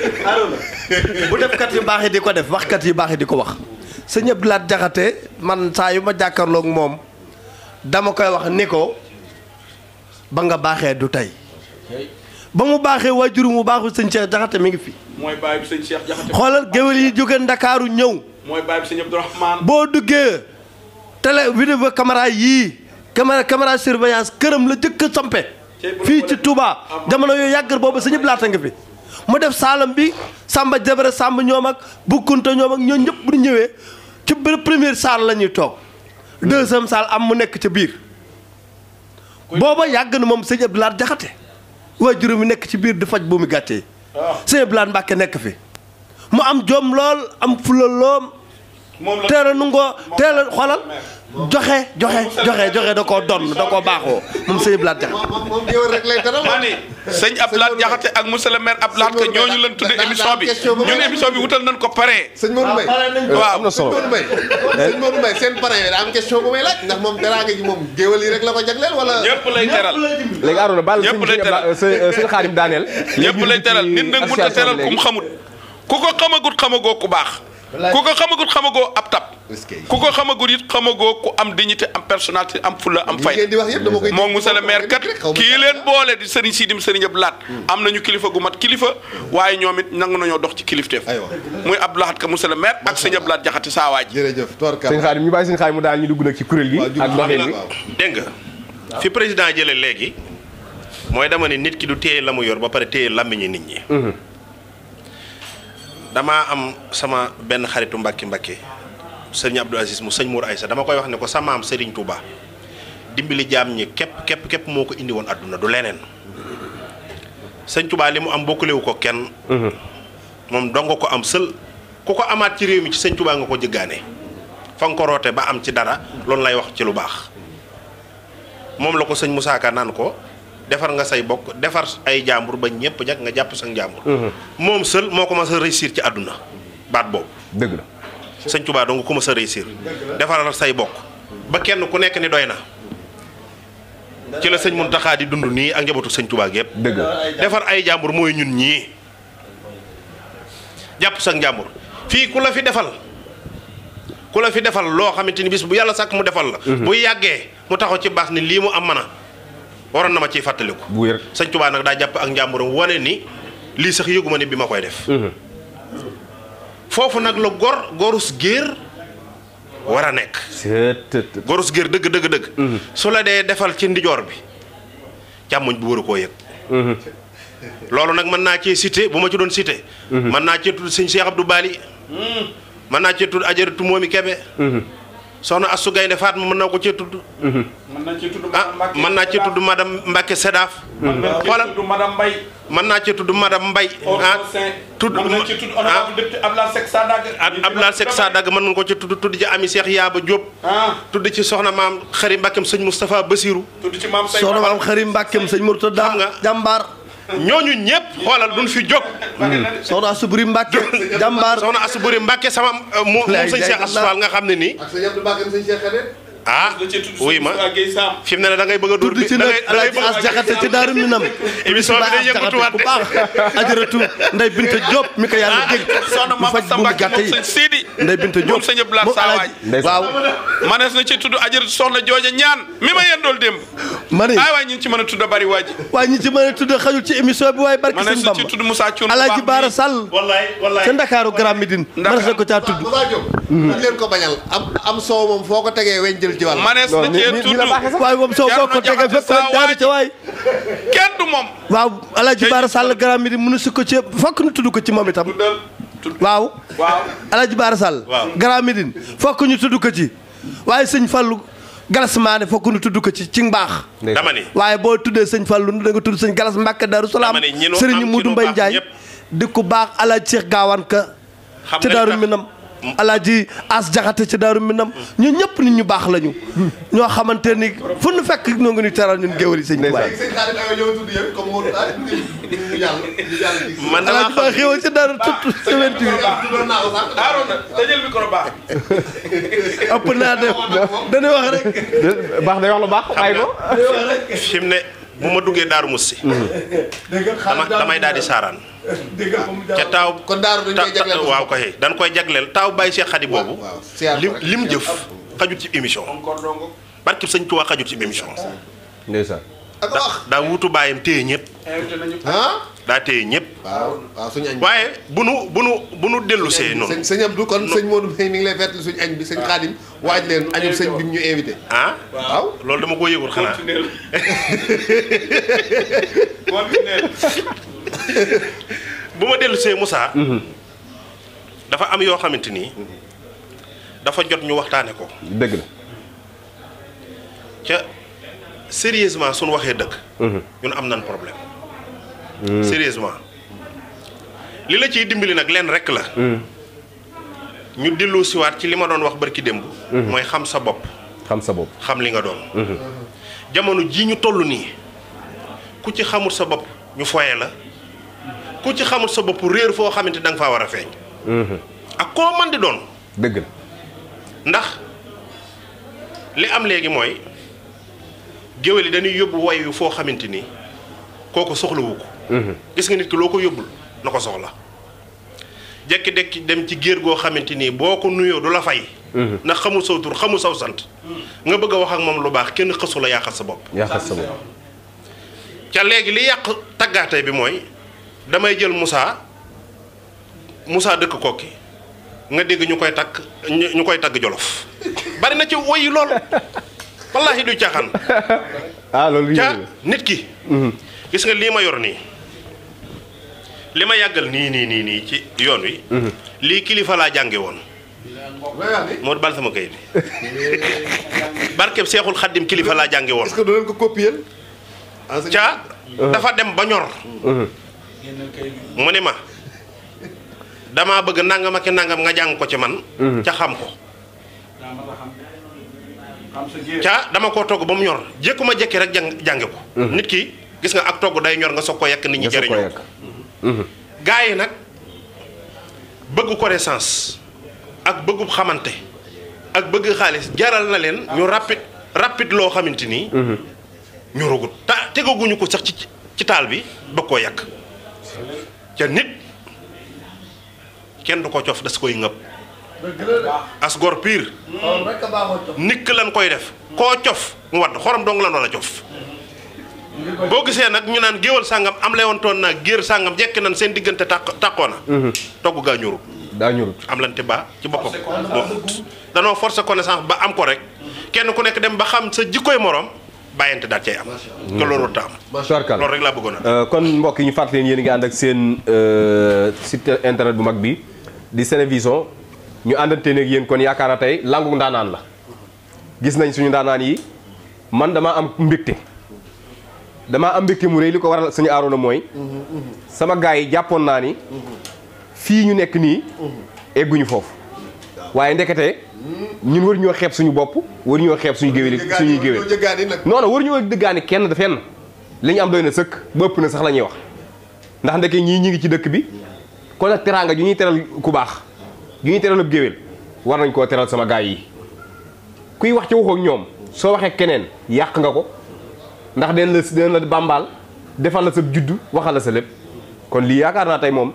[SPEAKER 8] bu defkat yu baax yi di ko def waxkat yu baax yi di ko wax sëñ Abdou Lahad Jaxate man saa yu ma jàkkaarloog moom dama koy wax ni ko ba nga baaxee du tey ba mu baaxee waajuru mu baaxul sëñ Cheikh Jaxate mi ngi fi
[SPEAKER 7] mooy baay bi sëñ Cheikh Jaxate
[SPEAKER 8] xoolal géwél yi jóge Ndakaaru ñëw
[SPEAKER 7] mooy baay bi sëñ Abdourahmane
[SPEAKER 8] boo duggee télé vidéo caméra yii caméra surveillance këram la jëkk a sampe fii ci Touba jamono yooyu yàggar boobu sëñ Abdou Lahad nga fi mu def saalam bi Samba Jabare Samba ñoom ak Bukkunta ñoom ak ñoom ñëpp bu ñu ñëwee ci première salle la ñuy toog deuxième salle am mu nekk ca biir booba yàgg na moom sëñ Abdou Lahad Jaxate waajur mi nekk ci biir di faj bu mu gàccee sëñ Abdou Lahad Mbàkke nekk fi mu am jom lool am fula lool teel a nungoo teel a xoolal joxe da koo donn da koo baaxoo moom sëñ Abdou Lahad Jaxate
[SPEAKER 7] moom rek lay tëral sëñ Abdoulaye Diakhaté ak monsieur le maire Abdoulaye Ka ñooñu leen tudde émission bi ñun émission bi wutal nañ ko pare.
[SPEAKER 4] sëñ Modou Mbaye
[SPEAKER 7] waaw
[SPEAKER 6] am na solo
[SPEAKER 4] sëñ Modou Mbaye seen parrain yi daa am question bu may laaj ndax moom teraanga gi moom géwal yi rek la ko jagleel wala.
[SPEAKER 7] ñëpp lay teral
[SPEAKER 6] léegi Arouna baal
[SPEAKER 7] ñëpp lay teral
[SPEAKER 6] sëñ Xaadim daaneel.
[SPEAKER 7] ñëpp lay teral nit nag mënut a teral ku mu xamut ku ko xamagut xamagoo ku baax ku ko xamagut xamagoo ab tab ku ko xamagut it xamagoo ku am dignité am personnalité am fulla am fay moom monsieur le maire kat kii leen boole di sëriñ Sidim sëriñ Abdou Lahat am nañu kilifa gu mat kilifa waaye ñoom it nangu nañoo dox ci kilifteef muy Abdou Lahat ka monsieur le maire ak sëñ Abdou Lahat Diakhaté saa waaj
[SPEAKER 4] jërëjëf Torkal
[SPEAKER 6] sëñ Xaadim ñu bàyyi sëñ Xaadim mu daal ñu dugg nag ci kuréel gi ak doxin bi
[SPEAKER 9] dégg nga fi président jëlee léegi mooy dama ne nit ki du téye la mu yor ba pare téye làmmiñu nit ñi damaa am sama benn xaritu mbakki sëriñ Abdou Aziz mu sëñ Mour Aysa dama koy wax ne ko sa maam Sëriñ Touba dimbali jaam ñi képp moo ko indi woon adduna du leneen sëñ Touba li mu am bokkalewu ko kenn moom dong ko am sël ku ko amaat ci réew mi ci sëñ Touba nga ko jëggaane fa nga ko roote ba am ci dara loolu lay wax ci lu baax moom la ko sëñ Moussa Ka naan ko defar nga say bokk defar ay jàmbur ba ñëpp jag nga jàpp sa jàmbur moom seul moo ko mas a réussir ci àdduna baat boobu
[SPEAKER 6] dëgg la
[SPEAKER 9] sëñ Touba dong ko mas a réussir defaral say bokk ba kenn ku nekk ni doy na ci la sëñ Mountakha di dund nii ak njabootu sëñ Touba gi yëpp
[SPEAKER 6] dëgg la
[SPEAKER 9] defar ay jàmbur mooy ñun ñii jàpp sa jàmbur fii ku la fi defal loo xamante ni bis bu yàlla sàkk mu defal la bu yàggee mu taxaw ci baas ni lii mu am mana waroon na ma ciy fàttaliku.
[SPEAKER 6] bu wér
[SPEAKER 9] sëñ Touba nag daa jàpp ak njàmburam wane ni lii sax yëguma ne bi ma koy def. foofu nag la gorus géer war a nekk. gorus géer dëgg. su la dee defal ci ndijoor bi càmmoñ bu waru koo yëg. loolu nag mën naa cee cité bu ma ci doon cité. mën naa cee tudd sëñ Cheikh Abdou Bali. mën naa cee tudd Ajaratu Moomi Kebe. soxna Astou Gaynde Fatma mën naa ko cee tudd.
[SPEAKER 7] mën
[SPEAKER 9] naa cee tudd madame Mbacke Sedaf. xoolal
[SPEAKER 7] madame Mbaye.
[SPEAKER 9] mën naa cee tudd madame Mbaye. tudd
[SPEAKER 7] mën naa cee tudd honorable député Abdoulaye Seck Sadaga.
[SPEAKER 9] Abdoulaye Seck Sadaga mën nga ko ci tudd ci ami Cheikh Yaaba Diop. tudd ci soxna maam Xari Mbackeem sëñ Moustapha Bassirou.
[SPEAKER 7] tudd ci maam Say
[SPEAKER 8] soxna maam Xari Mbackeem sëñ Mourtada
[SPEAKER 9] xam nga
[SPEAKER 8] jàmbaar.
[SPEAKER 9] ñooñu ñëpp xoolal duñ fi jóg.
[SPEAKER 8] soxna Asuburi Mbacke jàmbaar.
[SPEAKER 9] soxna Asuburi Mbacke sama moom sëñ Cheikh Asfal nga xam ne nii.
[SPEAKER 4] ak sëñ Abdou Bakar sëñ Cheikh Xadet.
[SPEAKER 9] wuy ma fi mu ne da ngay bëgg a dóor
[SPEAKER 8] tudd ci nag Alaaji As Jaxate ci Daaru Minam.
[SPEAKER 9] émission bi day yëngatuwaat
[SPEAKER 8] bu baax. Ajaratu Ndey Binta Diop mi ko yàlla dégg.
[SPEAKER 7] soxna Mama Samba Mbacke moom sëñ Sidi.
[SPEAKER 8] Ndey Binta Diop
[SPEAKER 7] moom sëñ Abdou Lahad Sawaaj.
[SPEAKER 8] waaw.
[SPEAKER 7] manees na ci tudd Ajaratu soxna jooja ñaan mi ma yendool démb.
[SPEAKER 8] ma ne
[SPEAKER 7] ay waay ñu ci mën a tudd bari waaji.
[SPEAKER 8] waaye ñi ci mën a tudd xajul ci émission bi waaye barki
[SPEAKER 7] manees
[SPEAKER 8] sëñ
[SPEAKER 7] na
[SPEAKER 8] Bamba.
[SPEAKER 7] ci tudd Moussa Thioune
[SPEAKER 8] Alaaji Baara Sall.
[SPEAKER 9] wallaay
[SPEAKER 8] ca Ndakaaru Grand Médine. manees na ko caa tudd.
[SPEAKER 4] Moussa Diop. duñ leen ko bañal am soow moom foo ko tegee weñ jël ci wàll.
[SPEAKER 7] manees na cee tudd
[SPEAKER 8] waaye moom soo boo ko tegee fekk rek daanu ca waay.
[SPEAKER 7] kenn du moom.
[SPEAKER 8] waaw Alaaji Baara Sall Grand Médine mënu si ko ci fokk ñu tudd ko ci moom itam. waaw. Alaaji Baara Sall. Grand Médine fokk ñu tudd ko ci. waaye sëñ Fallou Galas Maane fokk ñu tudd ko ci mbaax.
[SPEAKER 9] dama ni
[SPEAKER 8] waaye boo tuddee sëñ Fallou da nga tudd sëñ Galas Mbàkke Daaru Salaam.
[SPEAKER 9] dama ni ñi nu am
[SPEAKER 8] Sëriñ
[SPEAKER 9] ci
[SPEAKER 8] Mudu
[SPEAKER 9] lu
[SPEAKER 8] Mbay
[SPEAKER 9] baax
[SPEAKER 8] Njaay
[SPEAKER 9] ñëpp.
[SPEAKER 8] di ku baax Alaaji Cheikh Gaawaan Ka
[SPEAKER 9] xam
[SPEAKER 8] ci
[SPEAKER 9] nga
[SPEAKER 8] Daaru
[SPEAKER 9] li tax-
[SPEAKER 8] Minam. Alaaji As Jaxate ci Daaru Minam ñun ñëpp nit ñu baax lañu. ñoo xamante ni fu nu fekk ñoo ngi ñuy teral ñun géwël yi sëñ bi waaye.
[SPEAKER 4] sëñ Xadim aywa ñëw tudd yëpp comme Modou Ba ñu jàll ci.
[SPEAKER 9] man damaa
[SPEAKER 8] Alaaji Ba xéwal ci Daaru tudd semaine bi
[SPEAKER 4] tuddoon naa ko sànq.
[SPEAKER 7] Arona tëjal micro baax.
[SPEAKER 8] ëpp naa def dañuy wax rek.
[SPEAKER 6] baax day wax lu baax bàyyi ko.
[SPEAKER 9] fi mu ne bu ma duggee Daaru Musti damay daal di saaraan ca taaw
[SPEAKER 4] kon daaru dañ koy jagleel
[SPEAKER 9] waaw kay dañ koy jagleel taaw Baye Cheikh Khady boobu
[SPEAKER 4] waaw siyaar
[SPEAKER 9] lim jëf xajut ci émission barki sëñ Tuubaa xajut ci émission
[SPEAKER 6] ndeysaan.
[SPEAKER 4] ak wax
[SPEAKER 9] daa wuutu baayam téye ñëpp
[SPEAKER 4] ah.
[SPEAKER 9] daa téye ñëpp
[SPEAKER 4] waaw suñu añ bi.
[SPEAKER 9] waaye bu nu dellu see noonu
[SPEAKER 4] sëñ Abdou kon sëñ Modou Mbaye mi ngi lay fàttali suñu añ bi sëñ Xadim waaj leen añum sëñ bi ñu invité.
[SPEAKER 9] ah
[SPEAKER 4] waaw
[SPEAKER 9] loolu dama ko yëgul xanaa bu ma dellu see Moussa dafa am yoo xamante ni dafa jot ñu waxtaane ko
[SPEAKER 6] dëgg la.
[SPEAKER 9] ca sérieusement suñu waxee dëgg ñun am nañ problème sérieusement li la ciy dimbali nag leen rek la ñu dellu siwaat ci li ma doon wax barki démb mooy xam sa bopp
[SPEAKER 6] xam sa bopp.
[SPEAKER 9] xam li nga doon jamono ji ñu toll nii ku ci xamul sa bopp ñu foye la ku ci xamul sa bopp réer foo xamante da nga faa war a feeñ. ak koo man di doon.
[SPEAKER 6] dëgg la
[SPEAKER 9] ndax li am léegi mooy géwél yi dañuy yóbbu woy yu foo xamante ni kooku soxlawu ko. gis nga nit ki loo ko yóbbul na ko soxla. jekki-dekki dem ci géer goo xamante ni boo ko nuyoo du la fay. ndax xamul saw tur xamul saw sant. nga bëgg a wax ak moom lu baax kenn xësu la yàqal sa bopp.
[SPEAKER 6] yàqal sa bopp.
[SPEAKER 9] ca léegi li yàq taggaate bi mooy damay jël Moussa dëkk Kokki nga dégg ñu koy tagg Jolof bari na ci woy yi lool wallaahi du caaxaan.
[SPEAKER 6] loolu
[SPEAKER 9] ca nit ki. gis nga lii ma yor nii li ma yàggal nii ci yoon wi. lii kilifa laa jànge woon. moo bal sama kayit bi barkeb Seexul Xaddim kilifa laa jànge woon.
[SPEAKER 8] est-ce que doon ko copier.
[SPEAKER 9] ca dafa dem ba ñor. mu ne ma damaa bëgg nangam ak nangam nga jàng ko ci man. ca xam ko. ca dama koo togg ba mu ñor jékkuma jekki rek jànge ko. nit ki gis nga ak togg day ñor nga soog ko yekk nit ñi jëriñoo ko. gaa yi nag bëgg connaissance ak bëggu xamante ak bëgg xaalis jaral na leen ñu rapide loo xamante ni. ñu rogut tegaguñu ko sax ci taal bi bëgg koo yàq. ca nit kenn du ko cof das koy ngëb. as gor piir nit ki lan koy def koo cof mu wadd xorom dong lan wala cof. boo gisee nag ñu naan géwal sàngam am lay woon toon naa géer sàngam jekki nan seen diggante tàqoo na. togg gaa ñurut. daa ñurut am lante ba ci boppam. danoo forcer connaissance ba am ko rek kenn ku nekk dem ba xam sa jikkoy morom bàyyante daal cay am. te loolu ta am. loolu rek laa bëggoon a.
[SPEAKER 6] kon mbokk yi ñu fàttali leen yéen a ngi ànd ak seen site internet bu mag bi di Senevision ñu àndante ne ak yéen kon yaakaar na tey langu ndaanaan la gis nañ suñu ndaanaan yi man damaa am mbégte. damaa am mbégte mu rëy li ko waral suñu aaroona mooy sama gars yi jàppoon naa ni fii ñu nekk nii egguñu foofu waaye ndekete ñun war ñoo xeeb suñu bopp war ñoo xeeb suñu géwél suñuy géwél non non war ñoo dëggaani kenn fenn li ñu am doy na sëkk ba ëpp na sax la ñuy wax ndax ndeke ñii ñi ngi ci dëkk bi kon nag teraanga ju ñuy teral ku baax ju ñuy teral ab géwél war nañ koo teral sama gars yi kuy wax ci waxoo ak ñoom soo waxee keneen yàq nga ko ndax den la bàmbaal defal la sa juddu waxal la sa lépp kon lii yaakaar naa tey moom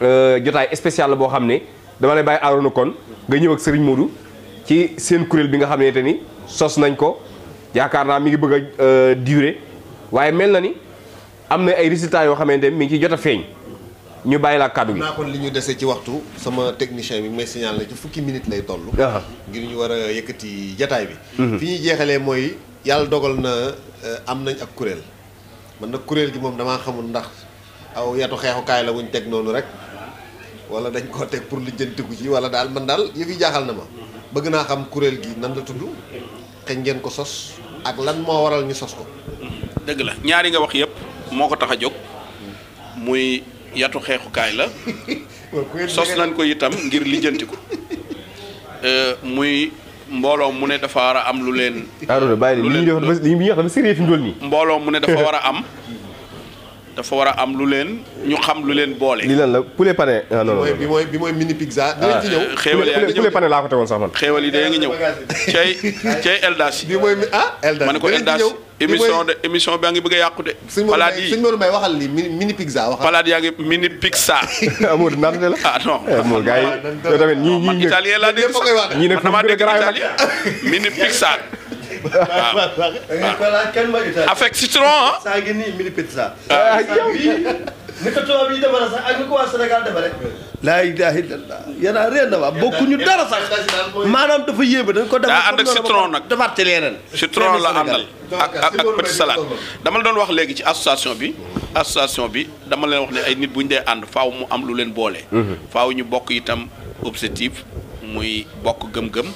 [SPEAKER 6] jotaay spécial la boo xam ne dama lay bàyyi aaroona kon nga ñëw ak Serigne Modou ci seen kuréel bi nga xam ne te ni sos nañ ko yaakaar naa mi ngi bëgg a durer waaye mel na ni am na ay résultats yoo xamante ne mi ngi ci jot a feeñ ñu bàyyi laa kàddu gi.
[SPEAKER 4] naa kon li ñu dese ci waxtu sama technicien bi may signal la ci fukki minutes lay toll. ngir ñu war a yëkkati jataay bi. fi ñuy jeexalee mooy yàlla dogal na am nañ ak kuréel man nag kuréel gi moom damaa xamul ndax aw yatu xeexukaay la buñ teg noonu rek wala dañ koo teg pour lijjantiku ci wala daal man daal yëf yi jaaxal na ma bëgg naa xam kuréel gi nan la tudd kañ ngeen ko sos ak lan moo waral ñu sos ko.
[SPEAKER 7] dëgg la ñaari nga wax yëpp moo ko tax a jóg muy yatu xeexukaay la sos nañ ko itam ngir lijjantiku muy mbooloo mu ne dafa war a am lu leen.
[SPEAKER 6] Arouna bàyyi li ñuy wax dafa sérieux fi mu toll nii.
[SPEAKER 7] mbooloo mu ne dafa war a am lu leen ñu xam lu leen boole.
[SPEAKER 6] lii lan la poulet pané. non non
[SPEAKER 4] bi mooy mini pizza. dinañ ci ñëw
[SPEAKER 7] xéewal yaa ngi ñëw
[SPEAKER 6] poulet pané laa ko tegoon sax man.
[SPEAKER 7] xéewal yi day ngi ñëw. cay Eldas.
[SPEAKER 4] bi mooy Eldas
[SPEAKER 7] ma ne ko Eldas émission bi yaa ngi bëgg a yàqu de. palaat yi
[SPEAKER 4] suñu Modou Mbaye waxal li mini pizza waxal.
[SPEAKER 7] palaat yaa ngi mini pizza.
[SPEAKER 6] amul naan la.
[SPEAKER 7] ah non.
[SPEAKER 6] amul gars yi yow tamit ñii
[SPEAKER 7] italien laa dégg sax
[SPEAKER 6] ñii nag
[SPEAKER 7] dama dégg italien mini pizza. avec citron ah.
[SPEAKER 8] saa ngi nii mini pizza.
[SPEAKER 1] ni ko tubaab yi defara sax ak ni ko waa Sénégal defare.
[SPEAKER 8] laa ilaaha illallah yana reen na waa bokkuñu dara sax maanaam dafa yéeme dañ ko defar
[SPEAKER 7] daa ànd ak citron nag
[SPEAKER 8] defaat ci leneen
[SPEAKER 7] citron la àndal ak petit salade dama la doon wax léegi ci association bi dama leen wax ne ay nit bu ñu dee ànd faaw mu am lu leen boole. faaw ñu bokk itam objectif muy bokk gëm-gëm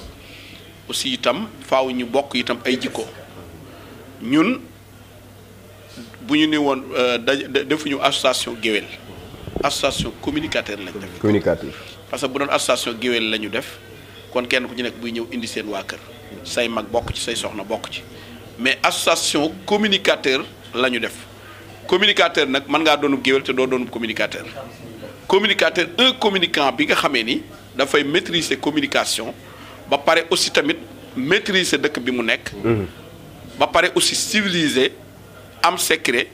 [SPEAKER 7] aussi itam faaw ñu bokk itam ay jikko ñun bu ñu ni woon defuñu association géwél association communicateur lañ def.
[SPEAKER 6] communicateur.
[SPEAKER 7] parce que bu doon association géwél la ñu def kon kenn ku ci nekk buy ñëw indi seen waa kër say mag bokk ci say soxna bokk ci mais association communicateur la ñu def communicateur nag mën ngaa doonub géwél te doo doonub communicateur. communicateur un communicant bi nga xamee ni dafay maîtriser communication ba pare aussi tamit maîtriser dëkk bi mu nekk. ba pare aussi civilisé am secret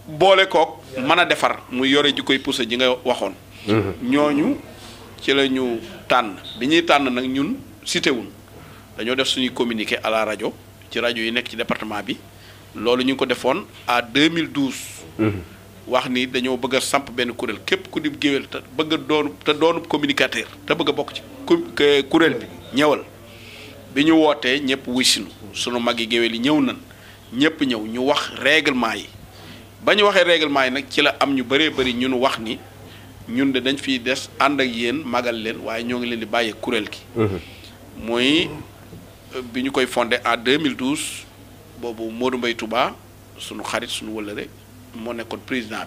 [SPEAKER 7] boole kook mën a defar muy yore ji koy poussé ji nga waxoon. ñooñu ci la ñu tànn bi ñuy tànn nag ñun cité wuñ dañoo def suñuy communiqué à la rajo ci rajo yi nekk ci département bi loolu ñu ngi ko defoon à 2012. wax ni dañoo bëgg a samp benn kuréel képp ku di géwél te bëgg a doonu communicateur te bëgg a bokk ci kuréel bi ñëwal bi ñu wootee ñëpp wuy sunu mag yi géwél yi ñëw nan ñëpp ñëw ñu wax règlement yi ba ñu waxee règlement yi nag ci la am ñu bëree bëri ñun wax ni ñun de dañ fiy des ànd ak yéen magal leen waaye ñoo ngi leen di bàyyee kuréel gi. mooy bi ñu koy fondé en 2012 boobu Modou Mbaye Touba sunu xarit sunu wëllëre moo nekkoon président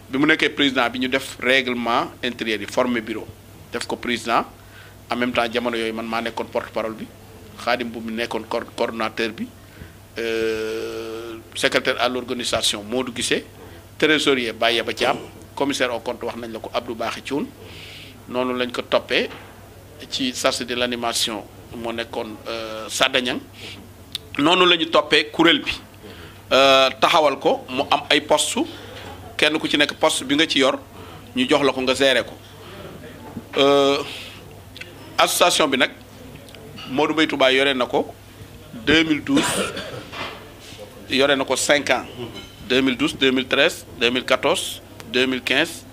[SPEAKER 7] bi mu nekkee président bi ñu def règlement intérieur yi formé bureau def ko président en même temps jamono yooyu man maa nekkoon porte parole bi Khadim bu mu nekkoon coordonnateur bi secrétaire à l'organisation Modou Guissé trésorier Baye Ba Thiam commissaire au compte wax nañ la ko Abdou Bakhi Thioune noonu lañ ko toppee ci chargé de l'animation moo nekkoon Sadañang noonu la ñu toppee kuréel bi taxawal ko mu am ay poste kenn ku ci nekk poste bi nga ci yor ñu jox la ko nga gérer ko association bi nag Modou Mbaye Touba yore na ko 2012 yore na ko 5 ans 2012 2013 2014 2015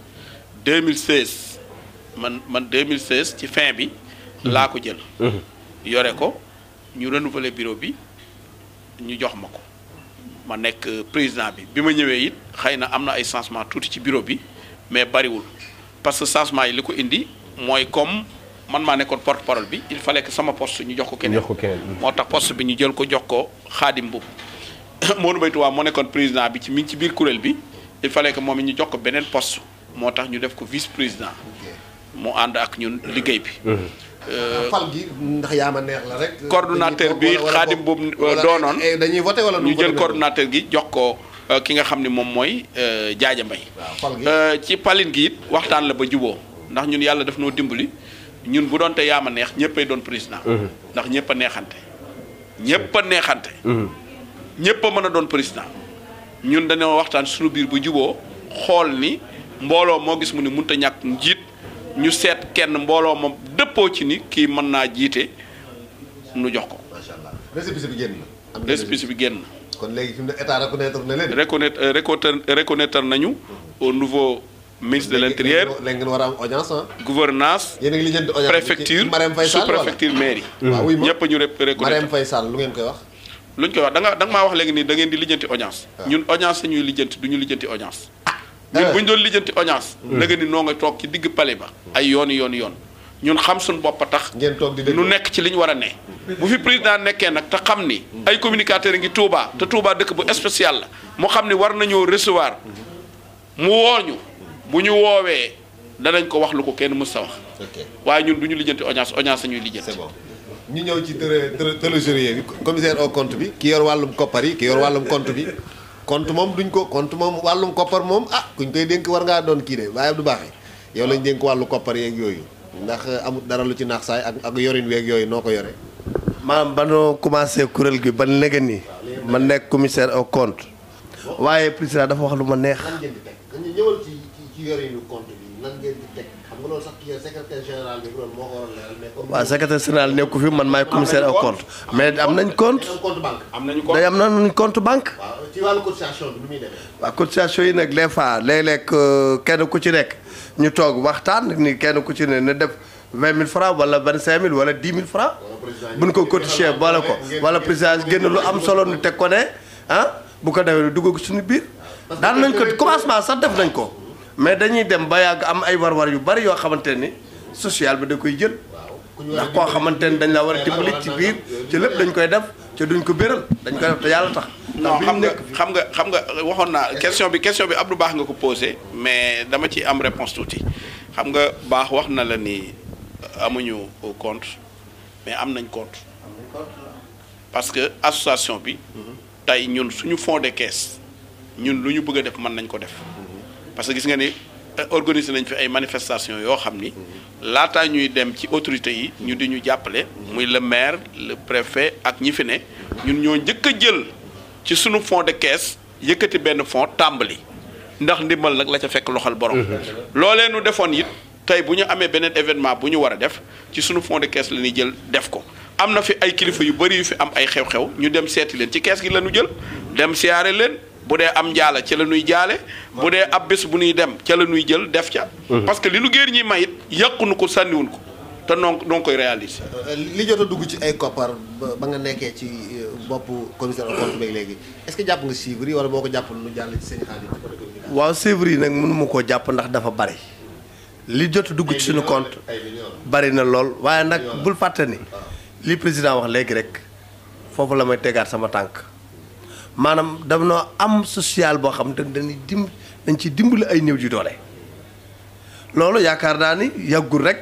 [SPEAKER 7] 2016 man 2016 ci fin bi laa ko jël yore ko ñu renouveler bureau bi ñu jox ma ko ma nekk président bi ma ñëwee it xëy na am na ay changement tuuti ci bureau bi mais bariwul parce que changement yi li ko indi mooy comme man maa nekkoon porte parole bi il fallait que sama poste ñu jox ko keneen moo tax poste bi ñu jël ko jox ko Khadim Mboup Modou Mbaye Touba moo nekkoon président bi mi ngi ci biir kuréel bi il fallait que moom it ñu jox ko beneen poste moo tax ñu def ko vice président mu ànd ak ñun liggéey bi
[SPEAKER 4] fal gi ndax yaa ma neex la rek.
[SPEAKER 7] coordonnateur bi Khadim boobu doonoon
[SPEAKER 4] dañuy voté wala
[SPEAKER 7] ñu jël coordonnateur gi jox ko ki nga xam ne moom mooy Jaaja Mbay ci palin gi it waxtaan la ba juboo ndax ñun yàlla daf noo dimbali ñun bu doon te yaa ma neex ñëppay doon président. ndax ñëpp a neexante. ñëpp a neexante. ñëpp a mën a doon président ñun dañoo waxtaan suñu biir bu juboo xool ni mbooloo moo gis mu ni mënut a ñàkk njiit. ñu seet kenn mbooloo moom dëppoo ci ni kii mën naa jiite nu jox ko.
[SPEAKER 4] macha allah récépissé bi génn na.
[SPEAKER 7] récépissé bi génn.
[SPEAKER 4] kon léegi fi mu ne état reconnaître na leen.
[SPEAKER 7] reconnaître nañu au nouveau ministre de l'intérieur.
[SPEAKER 4] léegi ngeen war a am audience ah.
[SPEAKER 7] gouvernance
[SPEAKER 4] yéen a ngi lijjanti audience
[SPEAKER 7] préfecture sous-préfecture mairie.
[SPEAKER 4] waaw oui
[SPEAKER 7] ñëpp ñu reconnaître.
[SPEAKER 4] Marème Faye Sall lu ngeen koy wax.
[SPEAKER 7] luñ koy wax da nga maa wax léegi nii da ngeen di lijjanti audience. ñun audience la ñuy lijjanti du ñu lijjanti audience. ñun bu ñu doon lijjanti audience. nga ni noo nga toog ci digg palais ba. ay yoon ñun xam suñu bopp a tax.
[SPEAKER 4] ngeen toog di déglu
[SPEAKER 7] nu nekk ci li ñu war a ne. bu fi président nekkee nag te xam ni. ay communicateurs ngi Touba te Touba dëkk bu spécial la. mu xam ni war nañoo recevoir. mu wooñu bu ñu woowee danañ ko wax lu ko kenn mës sa wax. waaye ñun du ñu lijjanti audience la ñuy lijjanti.
[SPEAKER 4] c'est bon ñu ñëw ci trésorier bi commissaire au compte bi ki yor wàllum koppar yi ki yor wàllum compte bi. compte moom duñ ko compte moom wàllum koppar moom kuñ koy dénk war ngaa doon kii de waaye du baaxee yow lañ dénk wàllu koppar yeeg yooyu ndax amul dara lu ci naax saay ak yorin weeg yooyu noo ko yore.
[SPEAKER 8] maanaam ba noo commencé kuréel gi ba léegi nii ma nekk commissaire au compte waaye président dafa wax lu ma neex.
[SPEAKER 4] lan ngeen di teg dañu ñëwal ci yorinu compte bi lan ngeen di teg xam nga loolu sax ki secrétaire général bi loolu moo ko waroon leeral mais comme.
[SPEAKER 8] waaw secrétaire général nekku fi man maay commissaire au compte mais am nañ compte.
[SPEAKER 4] compte banque.
[SPEAKER 7] am nañu compte
[SPEAKER 8] day am nañ compte banque.
[SPEAKER 4] waaw ci wàllu cotisation bi nu muy demee.
[SPEAKER 8] waaw cotisation yi nag les fois léeg-léeg kenn ku ci nekk ñu toog waxtaan ni kenn ku ci ne na def 20 000 francs wala 25 000 wala 10 000 francs bu ñu ko cotisé boole ko wala président génn lu am solo nu teg ko ne bu ko defee dugg suñu biir. daan nañ ko commencement sax def nañ ko mais dañuy dem ba yàgg am ay war-war yu bari yoo xamante ni social bi da koy jël. ndax koo xamante ni dañ la war a dimbali ci biir ci lépp dañ koy def ci duñ ko béral dañ koy def te yàlla tax.
[SPEAKER 7] non xam nga waxoon naa question bi Abdou Baax nga ko posé mais dama ci am réponse tuuti xam nga Baax wax na la ni amuñu compte mais am nañ compte parce que association bi tey ñun suñu fond de caisse ñun lu ñu bëgg a def mën nañ ko def parce que gis nga ni organiser nañ fi ay manifestations yoo xam ni laataa ñuy dem ci autorités yi ñu di ñu jàppale muy le maire le préfet ak ñi fi ne ñun ñoo njëkk a jël ci sunu fond de caisse yëkkati benn fond tàmbali ndax ndimbal nag la ca fekk loxal borom. loolee nu defoon it tey bu ñu amee beneen événement bu ñu war a def ci sunu fond de caisse la ñuy jël def ko am na fi ay kilifa yu bëri yu fi am ay xew-xew ñu dem seeti leen ci kees gi la ñu jël dem siyaare leen. bu dee am njaala ca la ñuy jaale bu dee ab bés bu ñuy dem ca la ñuy jël def ca. parce que li nu géer ñi mayit yàqunu ko sànniwun ko te noo koy réaliser.
[SPEAKER 4] li jot a dugg ci ay koppar ba nga nekkee ci bopp commissaire au compte beeg léegi est-ce que jàpp nga chiffres yi wala boo ko jàppal lu jàll ci seen xaalis.
[SPEAKER 8] waaw chiffres yi nag mënuma koo jàpp ndax dafa bari li jot a dugg ci suñu compte bari na lool waaye nag bul fàtte ni li président wax léegi rek foofu la may tegaat sama tànk. maanaam dañoo am social boo xam te dañ ci dimbali ay néew ji doole loolu yaakaar naa ni yàggul rek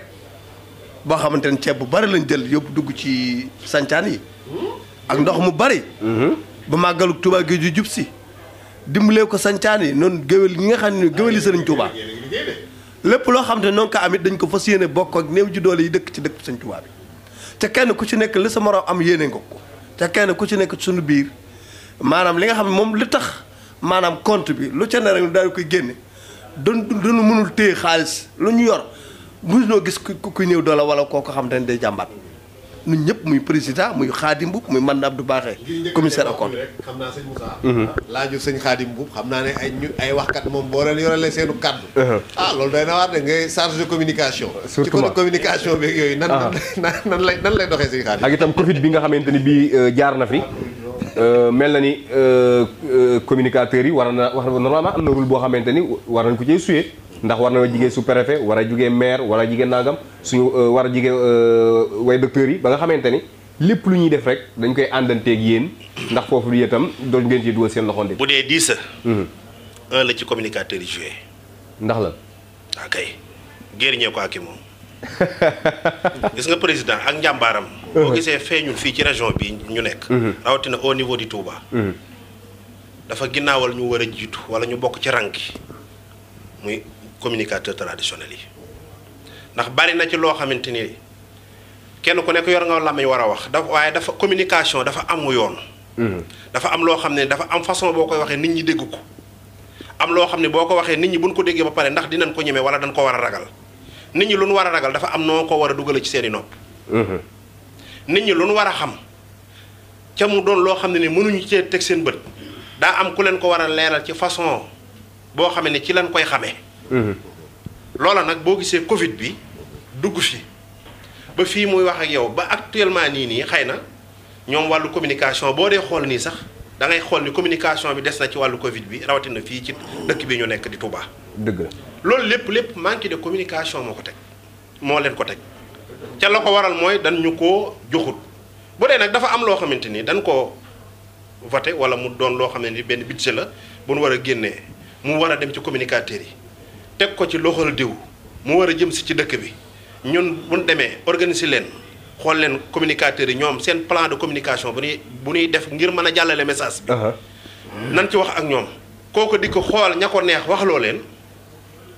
[SPEAKER 8] boo xamante ne ceeb bu bari lañ jël yóbbu dugg ci sancaan yi ak ndox mu bari ba màggalu Tuubaa gi ju jub si dimbalee ko sancaan yi noonu géwél ñi nga xam ne géwél yi Sëriñ Tuubaa lépp loo xam te noonu ko amit dañ ko fas yéene bokk ak néew ji doole yi dëkk ci dëkk Sëriñ Tuubaa bi te kenn ku ci nekk li sa moroom am yéene nga ko te kenn ku ci nekk suñu biir maanaam li nga xam ne moom li tax maanaam compte bi lu ca ne rek daal koy génne doonu mënul téye xaalis lu ñu yor mënuñoo gis ku ñëw doole wala koo ko xam te ne day jàmbat ñun ñëpp muy président muy Khadim Mboup muy man Abdou Baxé commissaire au compte
[SPEAKER 4] rek xam naa sëñ Moussa laaju sëñ Khadim Mboup xam naa ne ay waxkat moom boo leen yorale seenu kàddu loolu day na waar de ngay charge de communication ci côté communication beeg yooyu nan lay doxee sëñ Khadim
[SPEAKER 6] ak itam Covid bi nga xamante ni bii jaar na fi mel na ni communicateurs yi war na wax normalement am na rôle boo xamante ni war nañ ko ciy suyee ndax war na jigee sous-préfet war a jugee maire war a jigee nangam suñu war a jigee way docteurs yi ba nga xamante ni lépp lu ñuy def rek dañ koy àndanteeg yéen ndax foofu lu itam doon ngeen ci dugal seen loxoonte.
[SPEAKER 9] bu dee 10 un la ci communicateurs yi joué.
[SPEAKER 6] ndax la.
[SPEAKER 9] ok géer ko ak moom gis nga président ak njàmbaaram. boo gisee feeñul fii ci région bi ñu nekk. rawatina au niveau du Touba. dafa ginnaawal ñu war a jiitu wala ñu bokk ci rang gi muy communicateur traditionnel yi ndax bari na ci loo xamante ni kenn ku nekk yor nga làmmiñ war a wax waaye dafa communication dafa am yoon. dafa am loo xam ne dafa am façon boo koy waxee nit ñi dégg ko am loo xam ne boo ko waxee nit ñi buñ ko déggee ba pare ndax dinañ ko ñeme wala dañ ko war a ragal nit ñi lu ñu war a ragal dafa am noo ko war a dugale ci seeni nopp. nit ñi lu ñu war a xam ca mu doon loo xam ne ni mënuñu cee teg seen bët daa am ku leen ko war a leeral ci façon boo xam ne ci lañ koy xamee. loola nag boo gisee Covid bi dugg fi ba fii muy wax ak yow ba actuellement nii xëy na ñoom wàllu communication boo dee xool nii sax da ngay xool ni communication bi des na ci wàllu Covid bi rawatina fii ci dëkk bi ñu nekk di Touba.
[SPEAKER 6] dëgg la
[SPEAKER 9] loolu lépp manque de communication moo ko teg moo leen ko teg ca la ko waral mooy dañ ñu koo joxut bu dee nag dafa am loo xamante ni dañ koo voté wala mu doon loo xam ne ni benn budget la bu nu war a génnee mu war a dem ci communicateurs yi teg ko ci loxol diw mu war a jëm si ci dëkk bi ñun bu ñu demee organiser leen xool leen communicateurs yi ñoom seen plan de communication bu ñuy def ngir mën a jàllale message bi. nan ci wax ak ñoom kooku di ko xool ña ko neex waxloo leen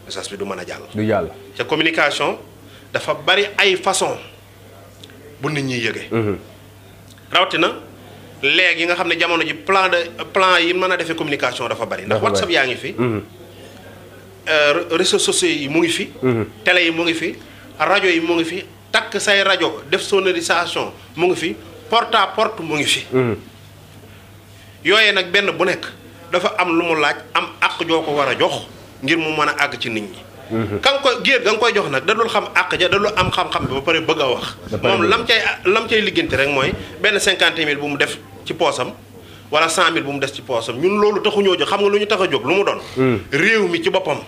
[SPEAKER 9] message bi du mën a jàll.
[SPEAKER 6] du jàll
[SPEAKER 9] ca communication dafa bari ay façon bu nit ñi yëgee. rawatina léegi nga xam ne jamono ji plan yi mën a defee communication dafa bari. ndax WhatsApp yaa ngi fi. réseaux sociaux yi mu ngi fi. télé yi mu ngi fi rajo yi mu ngi fi takk say rajo def sonorisation mu ngi fi porte à porte mu ngi fi. yooyee nag benn bu nekk dafa am lu mu laaj am àq joo ko war a jox ngir mu mën a àgg ci nit ñi. ka nga koy géer ga nga koy jox nag da dul xam àq ja da dul am xam-xam bi ba pare bëgg a wax. moom lam cay liggéeyante rek mooy benn 50 000 bu mu def ci poosam. wala 100 000 bu mu des ci poosam ñun loolu taxuñoo jóg xam nga lu ñu tax a jóg lu mu doon. réew mi ci boppam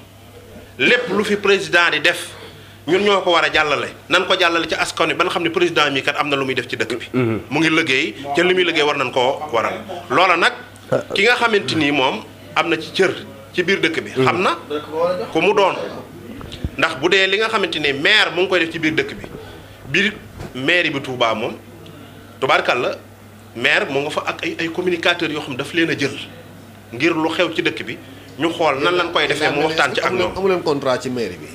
[SPEAKER 9] lépp lu fi président di def ñun ñoo ko war a jàllale nan ko jàllale ci askan wi ba nga xam ne président mi kat am na lu muy def ci dëkk bi. mu ngi liggéey ca li muy liggéey war nañ koo waral. loola nag ki nga xamante ni moom am na ci cër ci biir dëkk bi. xam na ku mu doon ndax bu dee li nga xamante ni maire mu ngi koy def ci biir dëkk bi biir maire bi Touba moom tubaarkàlla maire moo nga fa ak ay communicateurs yoo xam daf leen a jël ngir lu xew ci dëkk bi ñu xool nan lañ koy defee mu waxtaan ci ak ñoom.
[SPEAKER 4] amu leen contrat ci mairie bi.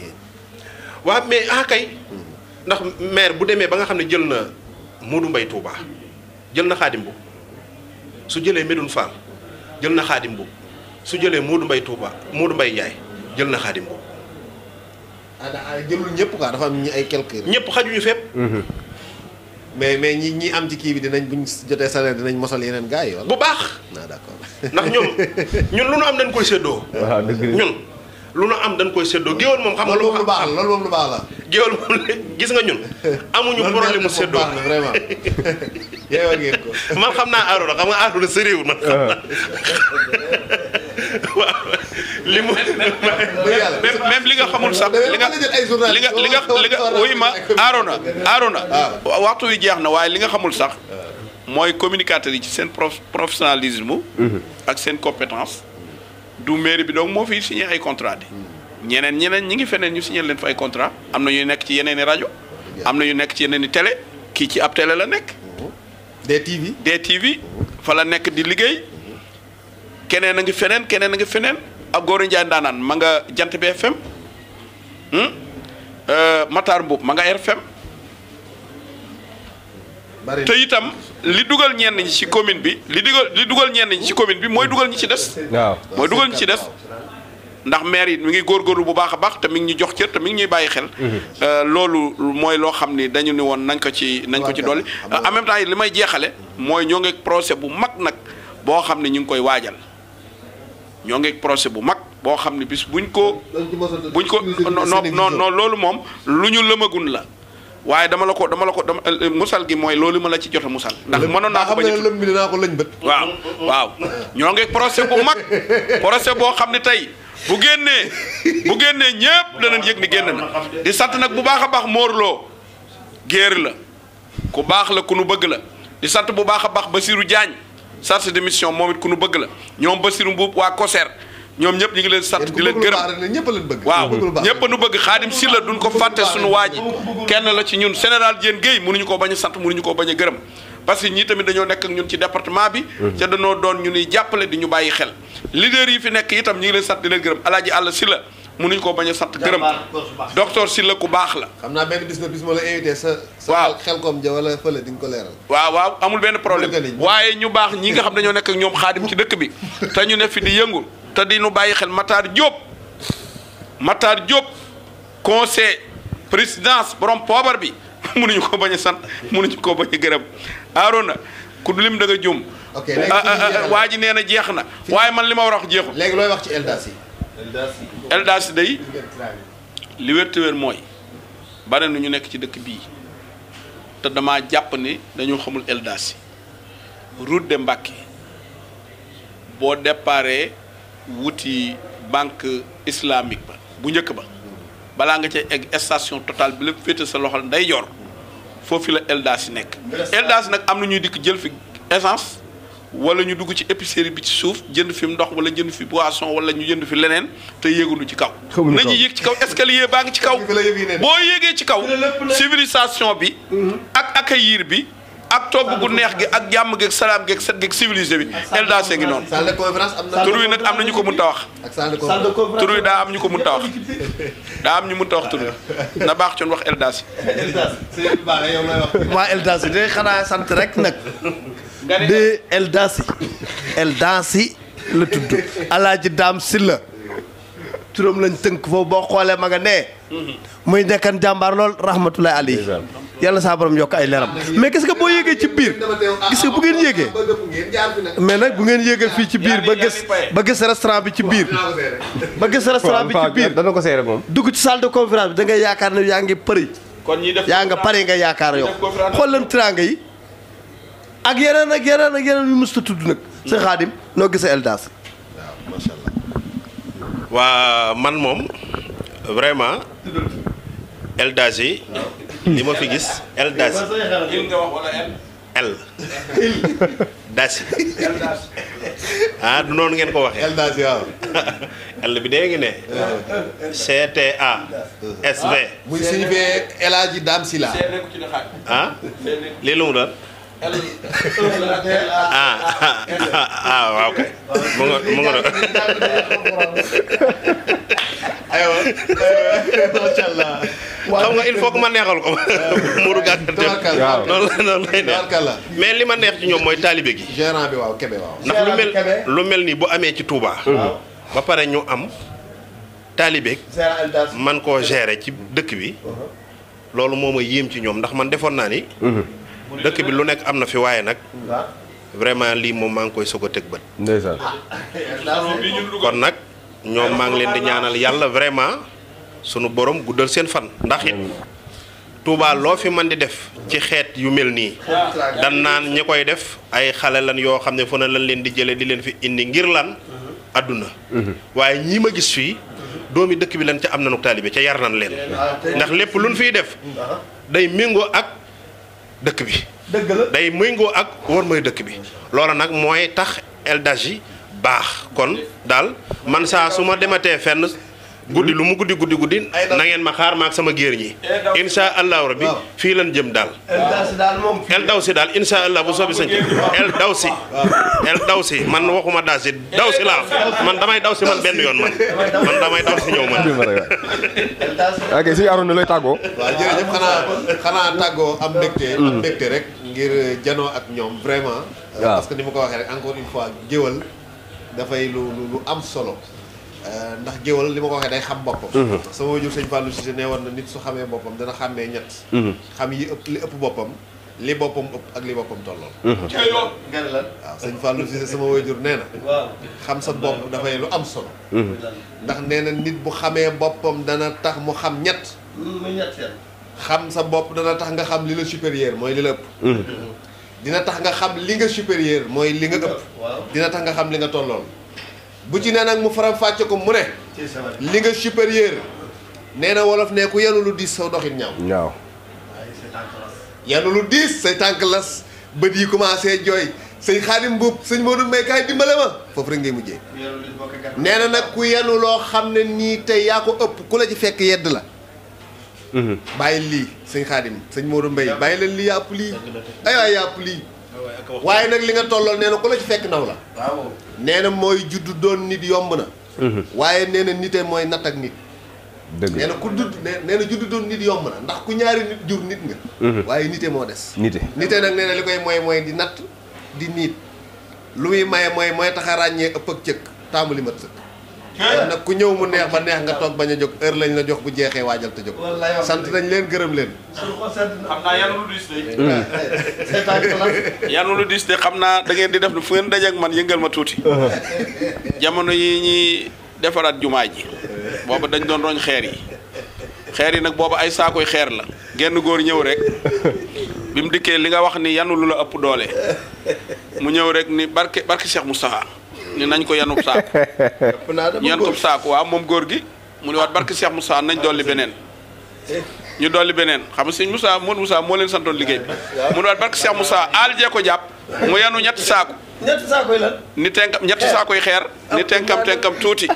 [SPEAKER 9] waaw mais kay ndax maire bu demee ba nga xam ne jël na Modou Mbaye Touba jël na Khadim Mboup su jëlee Medoune Fall jël na Khadim Mboup su jëlee Modou Mbaye Touba Modou Mbaye Ndiaye jël na Khadim Mboup.
[SPEAKER 4] jëlul ñëpp quoi dafa am ñi ay quelques.
[SPEAKER 9] ñëpp xajuñu fépp.
[SPEAKER 4] mais ñi am ci kii bi dinañ buñ jotee salaire dinañ mosal yeneen gars yi wala.
[SPEAKER 9] bu baax.
[SPEAKER 4] d'accord
[SPEAKER 9] ndax ñun lu nu am dañ koy séddoo.
[SPEAKER 6] waaw dëgg la
[SPEAKER 9] ñun lu nu am dañ koy séddoo géwél moom. xam nga
[SPEAKER 4] loolu moom lu baax la loolu moom lu baax la.
[SPEAKER 9] géwél moom gis nga ñun. amuñu problème mu séddoo
[SPEAKER 4] baax na vraiment. yeewal ngeen ko.
[SPEAKER 9] man xam naa Arouna xam nga Arouna sa réew man xam naa. waaw li mu même li nga xamul sax li nga wuy ma Arouna waxtu wi jeex na waaye li nga xamul sax mooy communicateurs yi ci seen professionnalisme ak seen compétence du mairie bi donc moo fi signé ay contrat di ñeneen ñi ngi feneen ñu signé leen fa ay contrat am na ñu nekk ci yeneen i rajo am na ñu nekk ci yeneen i télé kii ci ab télé la nekk DTV fa la nekk di liggéey keneen a ngi feneen ak Gora Ndiaye ndaanaan ma nga Jant bi FM Matar Mboup ma nga RFM te itam li dugal ñenn ñi ci commune bi li dugal ñenn ñi ci commune bi mooy dugal ñi ci des.
[SPEAKER 6] waaw
[SPEAKER 9] mooy dugal ñi ci des ndax maire yi mi ngi góorgóorlu bu baax a baax te mi ngi ñu jox cër te mi ngi ñuy bàyyi xel. loolu mooy loo xam ni dañu ni woon nañ ko ci dolli. en même temps li may jeexale mooy ñoo ngi procès bu mag nag boo xam ne ñu ngi koy waajal ñoo ngi procès bu mag boo xam ne bis buñ ko non loolu moom lu ñu lëmagun la. waaye dama la ko musal gi mooy loolu ma la ci jot a musal. ndax mënoon naa ko bañ a
[SPEAKER 4] lëm bi dinaa ko lëñ bët.
[SPEAKER 9] waaw ñoo ngi procès bu mag procès boo xam ne tey bu génnee ñëpp danañ yëg ni génn na. di sant nag bu baax a baax Mor Lo géer la ku baax la ku nu bëgg la di sant bu baax a baax Basirou Diagne chargé de mission moom it ku nu bëgg la ñoom Basirou Mbuub waa COSER. ñoom ñëpp ñu ngi leen sant di leen gërëm waaw ñëpp nu bëgg Xaadim Sylla duñ ko fàtte suñu waa ji kenn la ci ñun général Diène Guèye mënuñu koo bañ a sant mënuñu koo bañ a gërëm parce que ñii tamit dañoo nekk ak ñun ci département bi ca dañoo doon ñu nuy jàppale di ñu bàyyi xel leader yi fi nekk itam ñu ngi leen sant di leen gërëm Alaaji Àlla Sylla mënuñu koo bañ a sant gërëm docteur Sylla ku baax la
[SPEAKER 4] xam naa benn bis ma la invité sa xel koom ja wala fële di nga ko leeral
[SPEAKER 9] waaw amul benn problème waaye ñu baax ñi nga xam dañoo nekk ak ñoom Xaadim ci dëkk bi te ñu ne fi di yëngu te di nu bàyyi xel Matar Diop conseil présidence borom poobar bi mënuñu ko bañ a sant mënuñu ko bañ a gërëm Arona ku lim da nga jum. waa ji nee na jeex na waaye man li ma war a wax jeexul.
[SPEAKER 4] léegi looy wax ci
[SPEAKER 9] Eldas day li wér te wér mooy bare na ñu nekk ci dëkk bii te damaa jàpp ne dañoo xamul Eldas route de Mbacké boo déparé wuti banque islamique ba bu njëkk ba balaa nga cay egg station Total bi lépp féete sa loxol nday yor foofu la Eldas yi nekk. Eldas nag am na ñuy dikk jël fi essence wala ñu dugg ci épicerie bi ci suuf jënd fi ndox wala jënd fi boisson wala ñu jënd fi leneen te yéeguñu ci kaw. nañu yéeg ci kaw escalier baa ngi ci kaw. boo yéegee ci kaw civilisation bi ak accueillir bi. ak togg gu neex gi ak jàmm gi ak salaam gi ak set gi ak civilisé bi Eldas ngi noonu.
[SPEAKER 4] salle de conférence am na.
[SPEAKER 9] tur wi nag am na ñu ko mënta wax.
[SPEAKER 4] ak salle de conférence
[SPEAKER 9] tur wi daa am ñu ko mënta wax. daa am ñu mënta wax tur wi na baax coon wax Eldas yi.
[SPEAKER 8] waa Eldas yi de xanaa sant rek nag. de Eldas yi la tudd. Alaaji Daam Sylla turam lañ tënk foofu boo xoolee ma nga nee. muy nekkan jàmbaar lool rahmatullahi alayhi yàlla saa borom yokk ay leeram mais gis nga boo yéegee ci biir gis nga bu ngeen yéegee mais nag bu ngeen yéegee fii ci biir ba gis restaurant bi ci biir
[SPEAKER 6] dana ko seere moom
[SPEAKER 8] dugg ci salle de conférence bi da ngay yaakaar ne yaa ngi përi yaa nga pare nga yaakaar yow xool leen teraanga yi ak yeneen yu musta tudd nag sa Xaadim noo gisee Eldas
[SPEAKER 4] macha allah
[SPEAKER 9] waa man moom vraiment Eldas yi li ma fi gis Eldas yi El Das du noonu ngeen ko waxee
[SPEAKER 4] Eldas yi waaw
[SPEAKER 9] El bi dee ngi ne CTA SV
[SPEAKER 4] muy signifié El Hadji Dame Sylla
[SPEAKER 9] lii lu mu doon waaw kay mu nga
[SPEAKER 4] aywa macha allah.
[SPEAKER 9] xam nga il faut que ma neexal ko. Mourou gàkkante noonu lay neex mais li ma neex ci ñoom mooy taalibe gi.
[SPEAKER 4] gérant bi waaw Kébé waaw.
[SPEAKER 9] ndax lu mel nii bu amee ci Touba. ba pare ñu am taalibe man koo gérer ci dëkk bi. loolu moo ma yéem ci ñoom ndax man defoon naa ni. dëkk bi lu nekk am na fi waaye nag. vraiment lii moom maa ngi koy soog a teg bët.
[SPEAKER 6] ndeysaan.
[SPEAKER 9] kon nag ñoom maa ngi leen di ñaanal yàlla vraiment sunu borom guddal seen fan. ndax it Touba loo fi man di def ci xeet yu mel nii. dan naan ñi koy def ay xale lan yoo xam ne fu na lan leen di jëlee di leen fi indi ngir lan. adduna. waaye ñii ma gis fii doomi dëkk bi lan ca am nañu taalibe ca yar nan leen. ndax lépp luñ fiy def day méngoo ak dëkk bi.
[SPEAKER 1] dëgg la
[SPEAKER 9] day méngoo ak war mooy dëkk bi. loolu nag mooy tax Eldaji baax kon daal man saa su ma dematee fenn guddi lu mu guddi na ngeen ma xaar maak sama géer ñi. insha allahu rabbi fii lan jëm daal. Eldawsi daal insha allah bu soobi sañ Eldawsi man waxuma dawsi laa man damay dawsi man benn yoon man damay dawsi ñëw man.
[SPEAKER 6] ok si Arouna looy tàggoo.
[SPEAKER 4] waaw jërëjëf xanaa tàggoo am mbégte rek ngir janoo ak ñoom vraiment. parce que ni ma ko waxee rek encore une fois géwal dafay lu am solo. ndax géwal li ma ko waxee day xam boppam. sama wajur sëñ Fallou Cissé nee woon na nit su xamee boppam dana xàmmee ñett. xam yi ëpp li ëpp boppam li boppam ëpp ak li boppam tollool. nga ne lan waaw sëñ Fallou Cissé sama wajur nee na. xam sa bopp dafay lu am solo. ndax nee na nit bu xamee boppam dana tax mu xam ñett. xam sa bopp dana tax nga xam li la supérieur mooy li la ëpp. dina tax nga xam li nga supérieur mooy li nga ëpp. dina tax nga xam li nga tollool. bu ci nee nag mu faram fàcce ko mu ne li nga supérieur nee na wolof ne ku yenu lu diis saw doxin ñaaw yenu lu diis say tànk las bët yi commencé jooy sëñ Xaadim Mbuub sëñ Modou Mbaye kaay dimbale ma foofu rek ngay mujjee nee na nag ku yenu loo xam ne nii tey yaa ko ëpp ku la ci fekk yedd la bàyyi lii sëñ Xaadim sëñ Modou Mbaye bàyyi leen lii yàpp lii ay waay yàpp lii waaye nag li nga tollool nee na ku la ci fekk naw la nee na mooy juddu doon nit yomb na waaye nee na nite mooy natt ak nit
[SPEAKER 6] dëgg
[SPEAKER 4] nee na ku dudd nee na juddu doon nit yomb na ndax ku ñaari nit jur nit nga waaye nite moo des nite nag nee na li koy mooy di natt di niit lu muy maye mooy tax a ràññee ëpp ak cëkk taamu li mat sëkk nag ku ñëw mu neex ba neex nga toog bañ a jóg heure lañ la jox bu jeexee waajal te jóg sant nañ leen gërëm leen
[SPEAKER 7] xam naa yanu lu diis de yanu lu diis de xam naa da ngeen di def fu ngeen dajeek man yëngal ma tuuti jamono yi ñuy defaraat jumaa ji booba dañ doon roñ xeer yi nag booba ay saakoy xeer la genn góor ñëw rek bi mu dikkee li nga wax ni yanu lu la ëpp doole mu ñëw rek ni barke Cheikh Moustapha ni nañ ko yanub saako yanub saako waaw moom góor gi mu ne waat barke Cheikh Moussa nañ dolli beneen ñu dolli beneen xam nga sëñ Moussa moo leen santoon liggéey bi mu ne waat barke Cheikh Moussa aal jee ko jàpp mu yanu ñetti saako ni tenkam ñetti saakoy xeer ni tenkam tuuti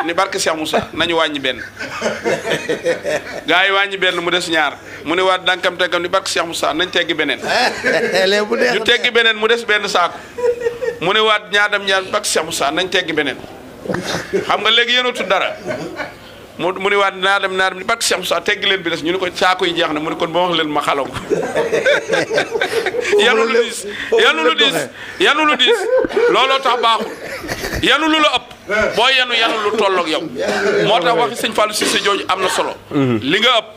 [SPEAKER 7] ni barke Cheikh Moussa nañu wàññi benn gaa yi wàññi benn mu des ñaar mu ne waat tenkam ni barke Cheikh Moussa nañ teggi beneen ñu teggi beneen mu des benn saako mu ne waat ñaar barke Cheikh Moussa nañ teggi beneen xam nga léegi yéenatu dara mu ne waat naa dem ni barke Cheikh Moussa teggi leen bi des ñu ne ko saako yi jeex na mu ne kon ba wax leen ma xalaw ko yanu lu diis looloo tax baaxul yanu lu la ëpp boo yanu lu tolloog yow moo tax waxi sëñ Fallou Cissé jooju am na solo li nga ëpp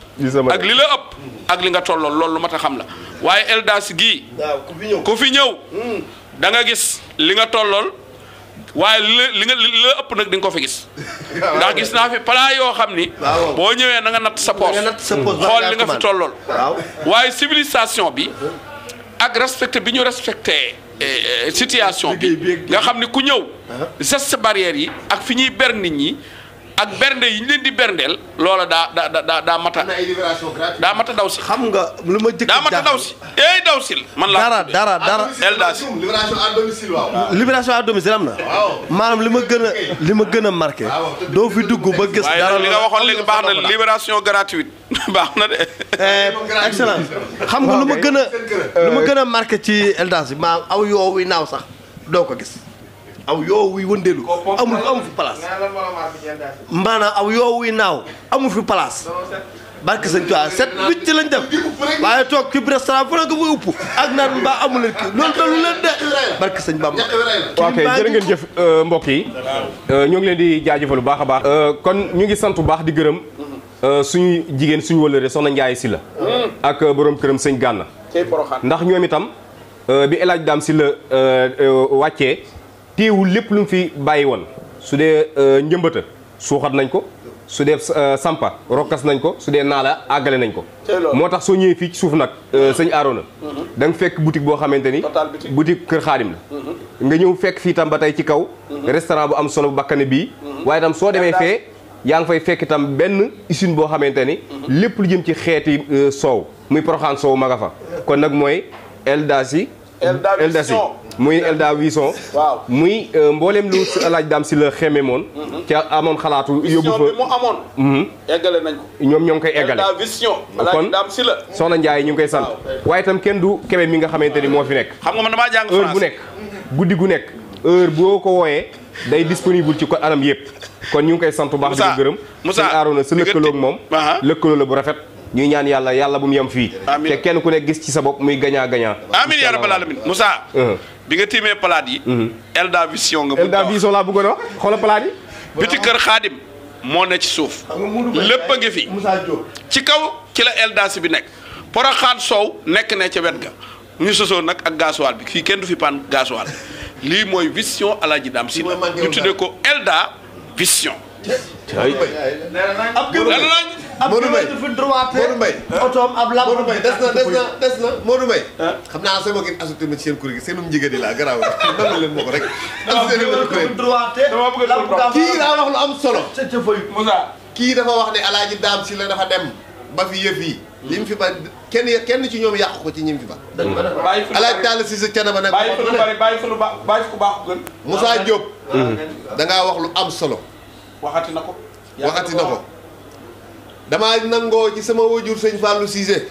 [SPEAKER 7] ak li la ëpp ak li nga tollool loolu lu mat a xam la waaye Eldaji gii ku fi ñëw da nga gis li nga tollool waaye li la ëpp nag di nga ko fi gis ndax gis naa fi plat yoo xam ni boo ñëwee na nga natt sa poos xool li nga fi tollool waaye civilisation bi ak respecté bi ñu respecté situation bi nga xam ni ku ñëw geste barrière yi ak fi ñuy ber nit ñi ak bernde yi ñu leen di berndeel loola daa mata daa mata daw si.
[SPEAKER 8] xam nga lu ma jëkk
[SPEAKER 7] daa mata daw si daw sil man la
[SPEAKER 8] dara
[SPEAKER 7] Eldaci
[SPEAKER 4] libération à domicile waaw.
[SPEAKER 8] libération à domicile am na. maanaam li ma gën a marqué. doo fi dugg ba gis. dara
[SPEAKER 7] li nga waxoon léegi baax na libération gratuite baax na de.
[SPEAKER 8] excellent xam nga lu ma gën a marqué ci Eldaci maanaam aw yoo wi naaw sax doo ko gis. aw yoo wuy wëndeelu amul fi place maanaam aw yoo wuy naaw amul fi place barke sëñ Tuubaa set wicc lañ def waaye toog ci restaurant fu nekk muy upp ak naan mbaa amul leen kii loolu dalu leen de barke sëñ Bamba.
[SPEAKER 6] ok jërë ngeen jëf mbokk yi ñoo ngi leen di jaajëfal bu baax a baax kon ñu ngi sant bu baax di gërëm suñu jigéen suñu wëllëre soxna Ndiaye Sylla ak borom këram sëñ Gànna ndax ñoom itam bi El Hadj Dame Sylla wàccee téewul lépp lu mu fi bàyyi woon su dee njëmbata suuxat nañ ko su dee sampa rokkas nañ ko su dee naala àggale nañ ko moo tax soo ñëwee fii ci suuf nag sëñ Arona da nga fekk boutique boo xamante ni boutique Kër Xaadim la nga ñëw fekk fii tam ba tey ci kaw restaurant bu am solo bu bakkane bii waaye tam soo demee fee yaa ngi fay fekk itam benn usine boo xamante ni lépp lu jëm ci xeeti soow muy Porokhane soow ma nga fa kon nag mooy Eldaci muy Elda Wison muy mboolem lu El Hadj Dame Sylla xeme moon ca amoon xalaatu yóbbu fa
[SPEAKER 7] mu amoon eggale nañ ko
[SPEAKER 6] ñoom ñoo ngi koy eggale
[SPEAKER 7] Elda Vision El Hadj Dame Sylla
[SPEAKER 6] soxna Ndiaye ñu ngi koy sant waaye itam kenn du kebe mi nga xamante ni moo fi nekk
[SPEAKER 7] xam nga man damaa jàng
[SPEAKER 6] heure bu nekk guddi gu nekk heure boo ko wooyee day disponible ci ko anam yëpp kon ñu ngi koy sant bu baax di ko gërëm sëñ Arona sa lëkkaloog moom lëkkaloo la bu rafet ñuy ñaan yàlla bu mu yem fii te kenn ku nekk gis ci sa bopp muy gagnant gagnant
[SPEAKER 7] amiin yaa rabbal alamin Moussa bi nga tiimee palaat yi Elda Vision nga
[SPEAKER 6] Elda Vision laa bëggoon a wax xoolal palaat yi
[SPEAKER 7] biti Kër Xaadim moo ne ci suuf lépp a ngi fi ci kaw ci la Eldaci bi nekk Porokhane soow nekk ne ca wet ga ñu sosoo nag ak gasoil bi fii kenn du fi pan gasoil lii mooy Vision El Hadj Dame Sylla ñu tuddee ko Elda Vision
[SPEAKER 4] Modou Mbaye Modou Mbaye
[SPEAKER 8] otoom ab lamp
[SPEAKER 4] Modou Mbaye des na Modou Mbaye xam naa sama ngeen assuté ma ci seen kuréel gi seenum njigéen yi laa garaaw nangal leen ma ko rek kii daa wax lu am solo kii dafa wax ne El Hadj Dame Sylla dafa dem ba fi yëf yi li mu fi ba kenn ci ñoom yàqu ko ci ñim fi ba El Hadj Talla Cissé Thiénaba nag
[SPEAKER 7] bàyyi fi lu baax gën
[SPEAKER 4] Moussa Diop dangaa wax lu am solo
[SPEAKER 7] waxati na ko
[SPEAKER 4] damaa nangoo ci sama wajur sëñ Fallou Cissé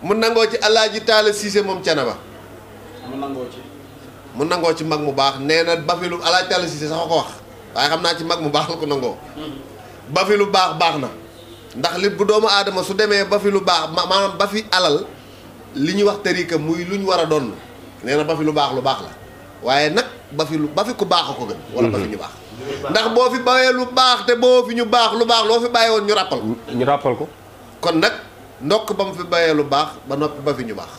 [SPEAKER 4] mu nangoo ci El Hadj Talla Cissé moom Thiénaba mu nangoo ci mag mu baax nee na ba fi lu El Hadj Talla Cissé sax ko wax waaye xam naa ci mag mu baax la ko nangoo ba fi lu baax na ndax li bu doomu aadama su demee ba fi lu baax maanaam ba fi alal li ñuy wax tërika muy lu ñu war a doon nee na ba fi lu baax la waaye nag ba fi ku baax a ko gën wala ba fi ñu baax ndax boo fi bawee lu baax te boo fi ñu baax lu baax loo fi bàyyi woon ñu ràppal ko kon nag ndokk ba mu fi bàyyee lu baax ba noppi ba fi ñu baax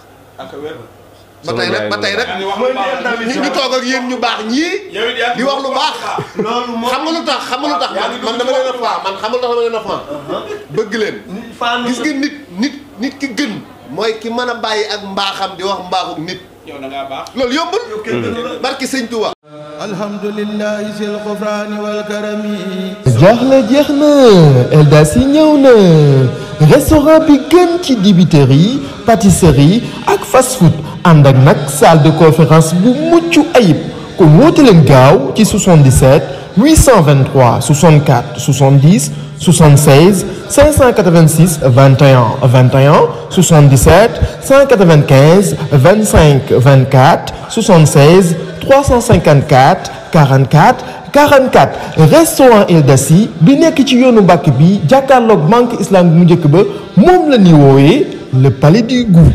[SPEAKER 4] ba tey nag ñu toog ak yéen ñu baax ñii di wax lu baax xam nga lu tax man dama leen a fan xam nga lu tax dama leen a fan bëgg leen gis nga nit ki gën mooy ki mën a bàyyi ak mbaaxam di wax mbaaxuk nit
[SPEAKER 7] yow da ngaa baax
[SPEAKER 4] loolu yombul barki sëñ Touba
[SPEAKER 2] alhamdulillahi sil xufraani wal karami jaaxle jeex na Eldaci ñëw na restaurant bi gën ci dibiterie pâtisserie ak fast food ànd ak nag salle de conférence bu mucc ayib kon woote leen gaaw ci 77 823 64 70 76 586 21 21 77 195 25 24 76 354 44 44 restaurant Eldaci bi nekk ci yoonu Mbàkke bi jàkkaarloog banque islamique mu njëkk ba moom la ñuy wooyee le palais du goût.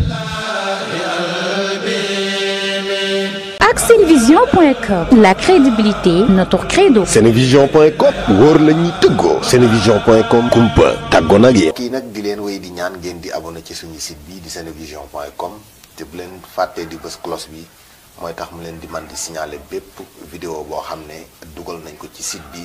[SPEAKER 3] ak Senevision.com, la crédibilité, notre credo.
[SPEAKER 5] Senevision.com wóor la ñuy tëggoo. Senevision.com kumpa tàggoo nag yéen. kii nag di leen wéy di ñaan ngeen di abonné ci suñu site bi di Senevision.com te bu leen fàttee di bës cloche bi mooy tax mu leen di man di signaler bépp vidéo boo xam ne dugal nañ ko ci site bi.